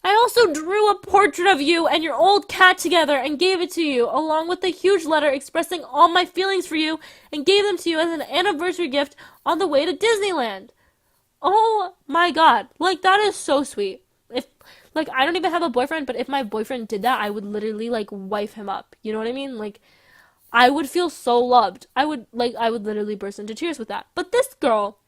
I also drew a portrait of you and your old cat together and gave it to you, along with a huge letter expressing all my feelings for you, and gave them to you as an anniversary gift on the way to Disneyland. Oh my god. Like, that is so sweet. If, like, I don't even have a boyfriend, but if my boyfriend did that, I would literally, like, wife him up. You know what I mean? Like, I would feel so loved. I would literally burst into tears with that. But this girl,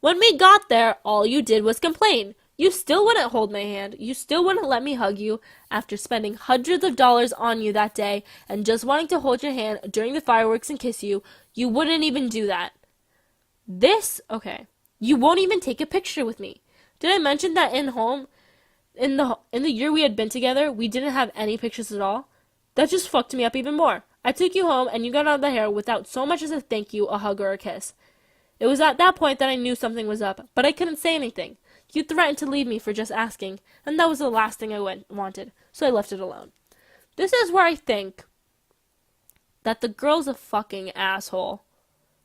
when we got there, all you did was complain. You still wouldn't hold my hand. You still wouldn't let me hug you after spending hundreds of dollars on you that day and just wanting to hold your hand during the fireworks and kiss you. You wouldn't even do that. Okay. You won't even take a picture with me. Did I mention that in the year we had been together, we didn't have any pictures at all? That just fucked me up even more. I took you home and you got out of the hair without so much as a thank you, a hug, or a kiss. It was at that point that I knew something was up, but I couldn't say anything. You threatened to leave me for just asking, and that was the last thing I wanted, so I left it alone. This is where I think that the girl's a fucking asshole.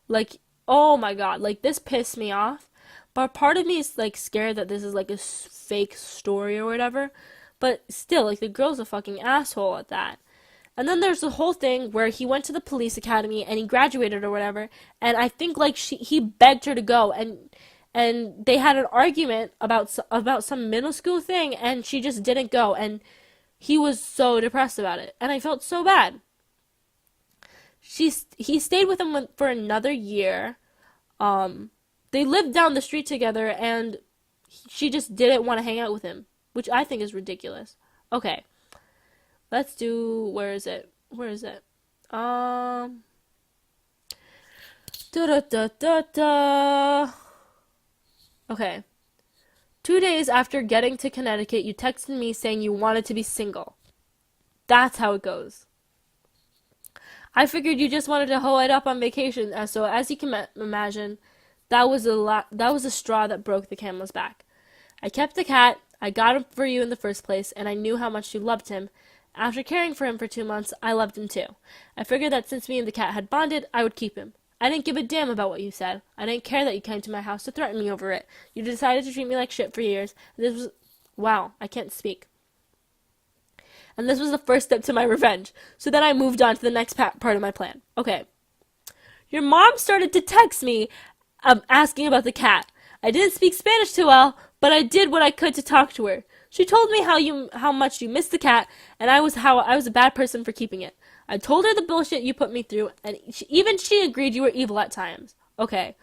Like, oh my god, like, this pissed me off, but part of me is, like, scared that this is, like, a fake story or whatever, but still, like, the girl's a fucking asshole at that. And then there's the whole thing where he went to the police academy and he graduated or whatever. And I think like he begged her to go, and they had an argument about some middle school thing, and she just didn't go, and he was so depressed about it, and I felt so bad. He stayed with him for another year. They lived down the street together, and she just didn't want to hang out with him, which I think is ridiculous. Okay, let's do. Where is it? Where is it? Da da da da da. Okay. 2 days after getting to Connecticut, you texted me saying you wanted to be single. That's how it goes. I figured you just wanted to hoe it up on vacation, so as you can imagine, that was a straw that broke the camel's back. I kept the cat. I got him for you in the first place, and I knew how much you loved him. After caring for him for 2 months, I loved him too. I figured that since me and the cat had bonded, I would keep him. I didn't give a damn about what you said. I didn't care that you came to my house to threaten me over it. You decided to treat me like shit for years. This was... Wow, I can't speak. And this was the first step to my revenge. So then I moved on to the next part of my plan. Okay. Your mom started to text me asking about the cat. I didn't speak Spanish too well, but I did what I could to talk to her. She told me how much you missed the cat, and I was a bad person for keeping it. I told her the bullshit you put me through, and even she agreed you were evil at times. Okay.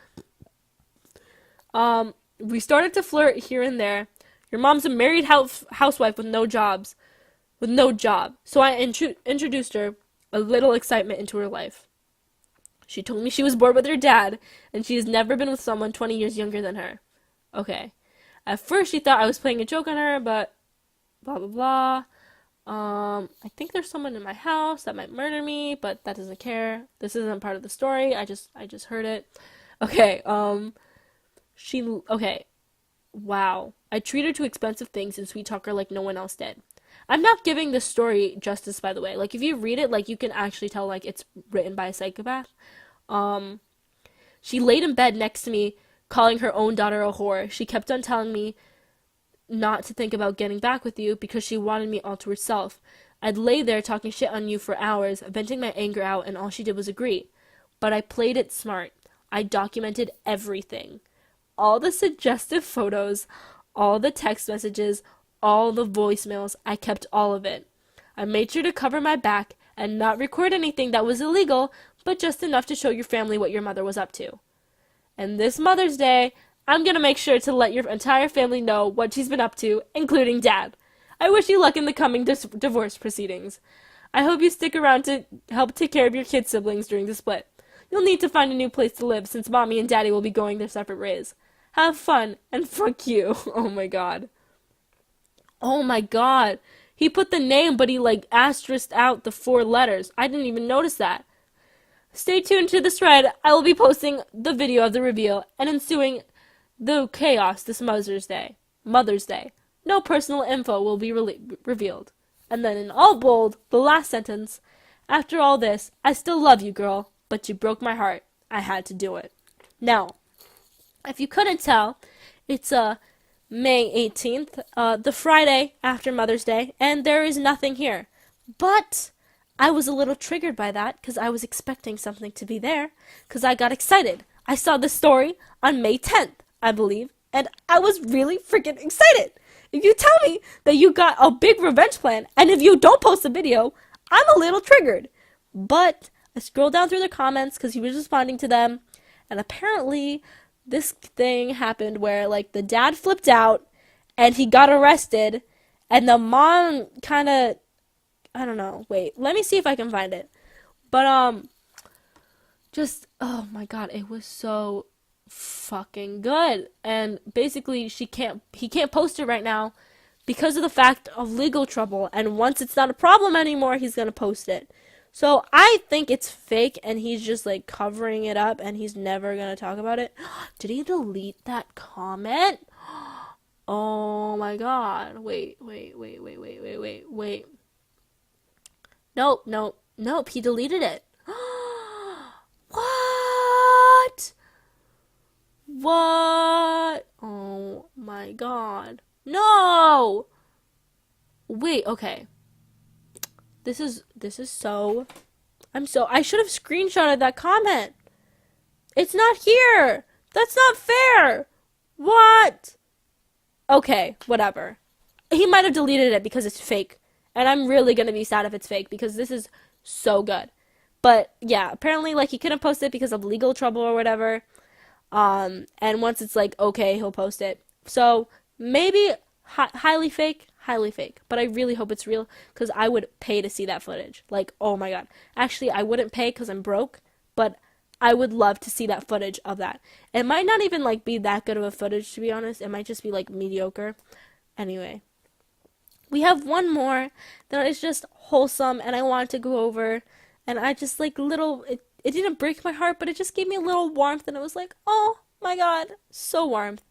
We started to flirt here and there. Your mom's a married housewife with no job. So I introduced her a little excitement into her life. She told me she was bored with her dad, and she has never been with someone 20 years younger than her. Okay. At first, she thought I was playing a joke on her, but blah, blah, blah. I think there's someone in my house that might murder me, but that doesn't care. This isn't part of the story. I just heard it. Okay, okay. Wow. I treat her to expensive things and sweet talk her like no one else did. I'm not giving this story justice, by the way. Like, if you read it, like, you can actually tell, like, it's written by a psychopath. She laid in bed next to me, calling her own daughter a whore. She kept on telling me not to think about getting back with you because she wanted me all to herself. I'd lay there talking shit on you for hours, venting my anger out, and all she did was agree. But I played it smart. I documented everything. All the suggestive photos, all the text messages, all the voicemails, I kept all of it. I made sure to cover my back and not record anything that was illegal, but just enough to show your family what your mother was up to. And this Mother's Day, I'm gonna make sure to let your entire family know what she's been up to, including Dad. I wish you luck in the coming divorce proceedings. I hope you stick around to help take care of your kid siblings during the split. You'll need to find a new place to live since Mommy and Daddy will be going their separate ways. Have fun, and fuck you. Oh my god. Oh my god. He put the name, but he like asterisked out the 4 letters. I didn't even notice that. Stay tuned to this thread. I will be posting the video of the reveal and ensuing the chaos this Mother's Day. No personal info will be revealed. And then in all bold, the last sentence. After all this, I still love you, girl, but you broke my heart. I had to do it. Now, if you couldn't tell, it's May 18th, the Friday after Mother's Day, and there is nothing here. But I was a little triggered by that because I was expecting something to be there because I got excited. I saw the story on May 10th, I believe, and I was really freaking excited. If you tell me that you got a big revenge plan, and if you don't post a video, I'm a little triggered. But I scrolled down through the comments because he was responding to them, and apparently this thing happened where, like, the dad flipped out, and he got arrested, and the mom kind of, I don't know, wait, let me see if I can find it. But, just, oh my god, it was so fucking good. And basically, he can't post it right now because of the fact of legal trouble, and once it's not a problem anymore, he's gonna post it. So I think it's fake, and he's just like covering it up, and he's never gonna talk about it. Did he delete that comment? Oh my god. Wait. Nope, he deleted it. What? What? Oh my god. No! Wait, okay. This is so, I should have screenshotted that comment. It's not here. That's not fair. What? Okay, whatever. He might have deleted it because it's fake. And I'm really gonna be sad if it's fake because this is so good. But yeah, apparently like he couldn't post it because of legal trouble or whatever. And once it's like okay, he'll post it. So maybe highly fake, highly fake. But I really hope it's real because I would pay to see that footage. Like, oh my god. Actually, I wouldn't pay because I'm broke, but I would love to see that footage of that. It might not even like be that good of a footage to be honest. It might just be like mediocre. Anyway, we have one more that is just wholesome and I want to go over. And I just like it didn't break my heart, but it just gave me a little warmth and it was like, oh my god, so warmth.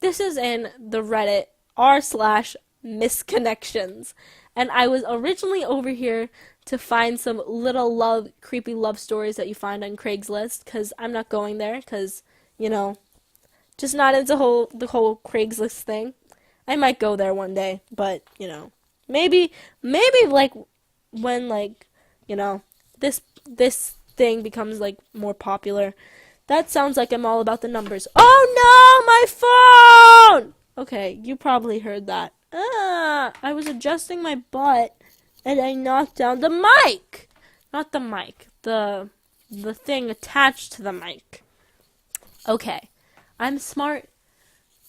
This is in the Reddit r/misconnections. And I was originally over here to find some little creepy love stories that you find on Craigslist, because I'm not going there, because, just not into the whole Craigslist thing. I might go there one day, but, maybe like when this thing becomes like more popular. That sounds like I'm all about the numbers. Oh no, my phone! Okay, you probably heard that. I was adjusting my butt and I knocked down the mic. Not the mic, the thing attached to the mic. Okay, I'm smart.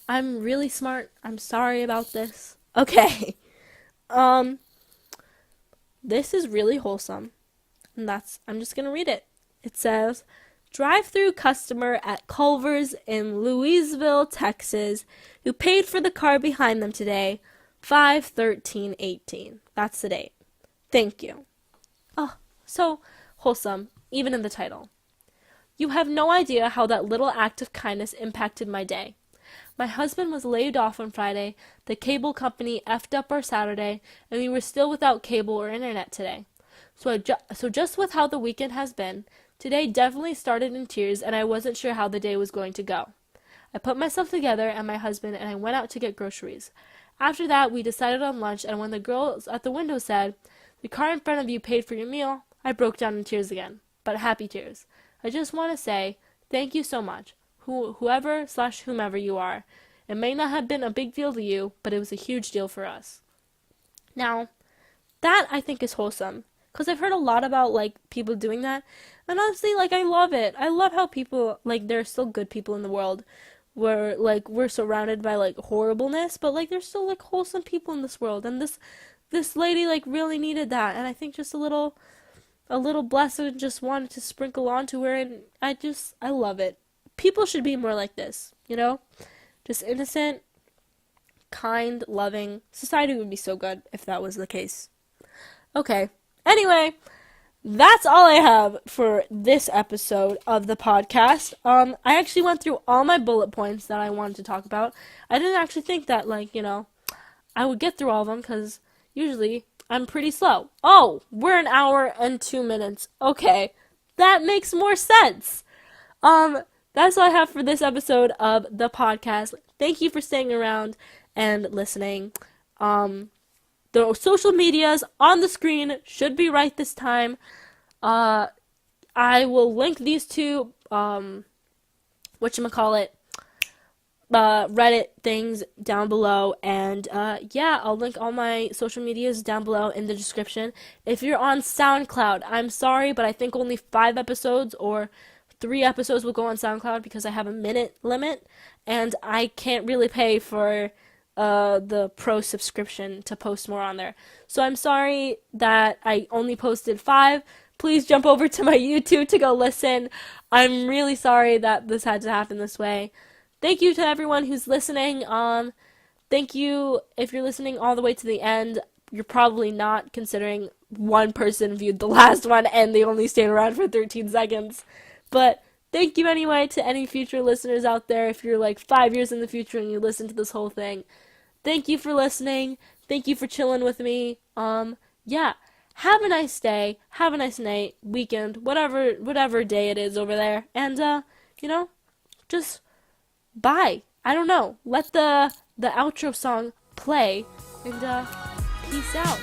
I'm really smart. I'm sorry about this. Okay. This is really wholesome. And I'm just going to read it. It says, drive-through customer at Culver's in Louisville, Texas, who paid for the car behind them today, 5/13/18. That's the date. Thank you. Oh, so wholesome, even in the title. You have no idea how that little act of kindness impacted my day. My husband was laid off on Friday, the cable company effed up our Saturday, and we were still without cable or internet today. So just with how the weekend has been, today definitely started in tears and I wasn't sure how the day was going to go. I put myself together and my husband and I went out to get groceries. After that, we decided on lunch, and when the girls at the window said, "The car in front of you paid for your meal," I broke down in tears again, but happy tears. I just want to say thank you so much, whoever/whomever you are. It may not have been a big deal to you, but it was a huge deal for us. Now, that I think is wholesome. Because I've heard a lot about, people doing that. And honestly, I love it. I love how people, there are still good people in the world. Where, we're surrounded by, horribleness. But, there's still, wholesome people in this world. And this lady, really needed that. And I think just a little blessing just wanted to sprinkle onto her. And I love it. People should be more like this, Just innocent, kind, loving. Society would be so good if that was the case. Okay. Anyway, that's all I have for this episode of the podcast. I actually went through all my bullet points that I wanted to talk about. I didn't actually think that, I would get through all of them, because usually I'm pretty slow. Oh, we're an hour and 2 minutes. Okay, that makes more sense. That's all I have for this episode of the podcast. Thank you for staying around and listening. The social medias on the screen should be right this time. I will link these two, Reddit things down below. And, I'll link all my social medias down below in the description. If you're on SoundCloud, I'm sorry, but I think only 5 episodes or 3 episodes will go on SoundCloud because I have a minute limit. And I can't really pay for the pro subscription to post more on there. So I'm sorry that I only posted 5. Please jump over to my YouTube to go listen. I'm really sorry that this had to happen this way. Thank you to everyone who's listening. Thank you if you're listening all the way to the end. You're probably not, considering one person viewed the last one and they only stayed around for 13 seconds. But thank you anyway to any future listeners out there. If you're 5 years in the future and you listen to this whole thing, thank you for listening. Thank you for chilling with me. Have a nice day. Have a nice night, weekend, whatever day it is over there. And, just bye. I don't know. Let the outro song play. And, peace out.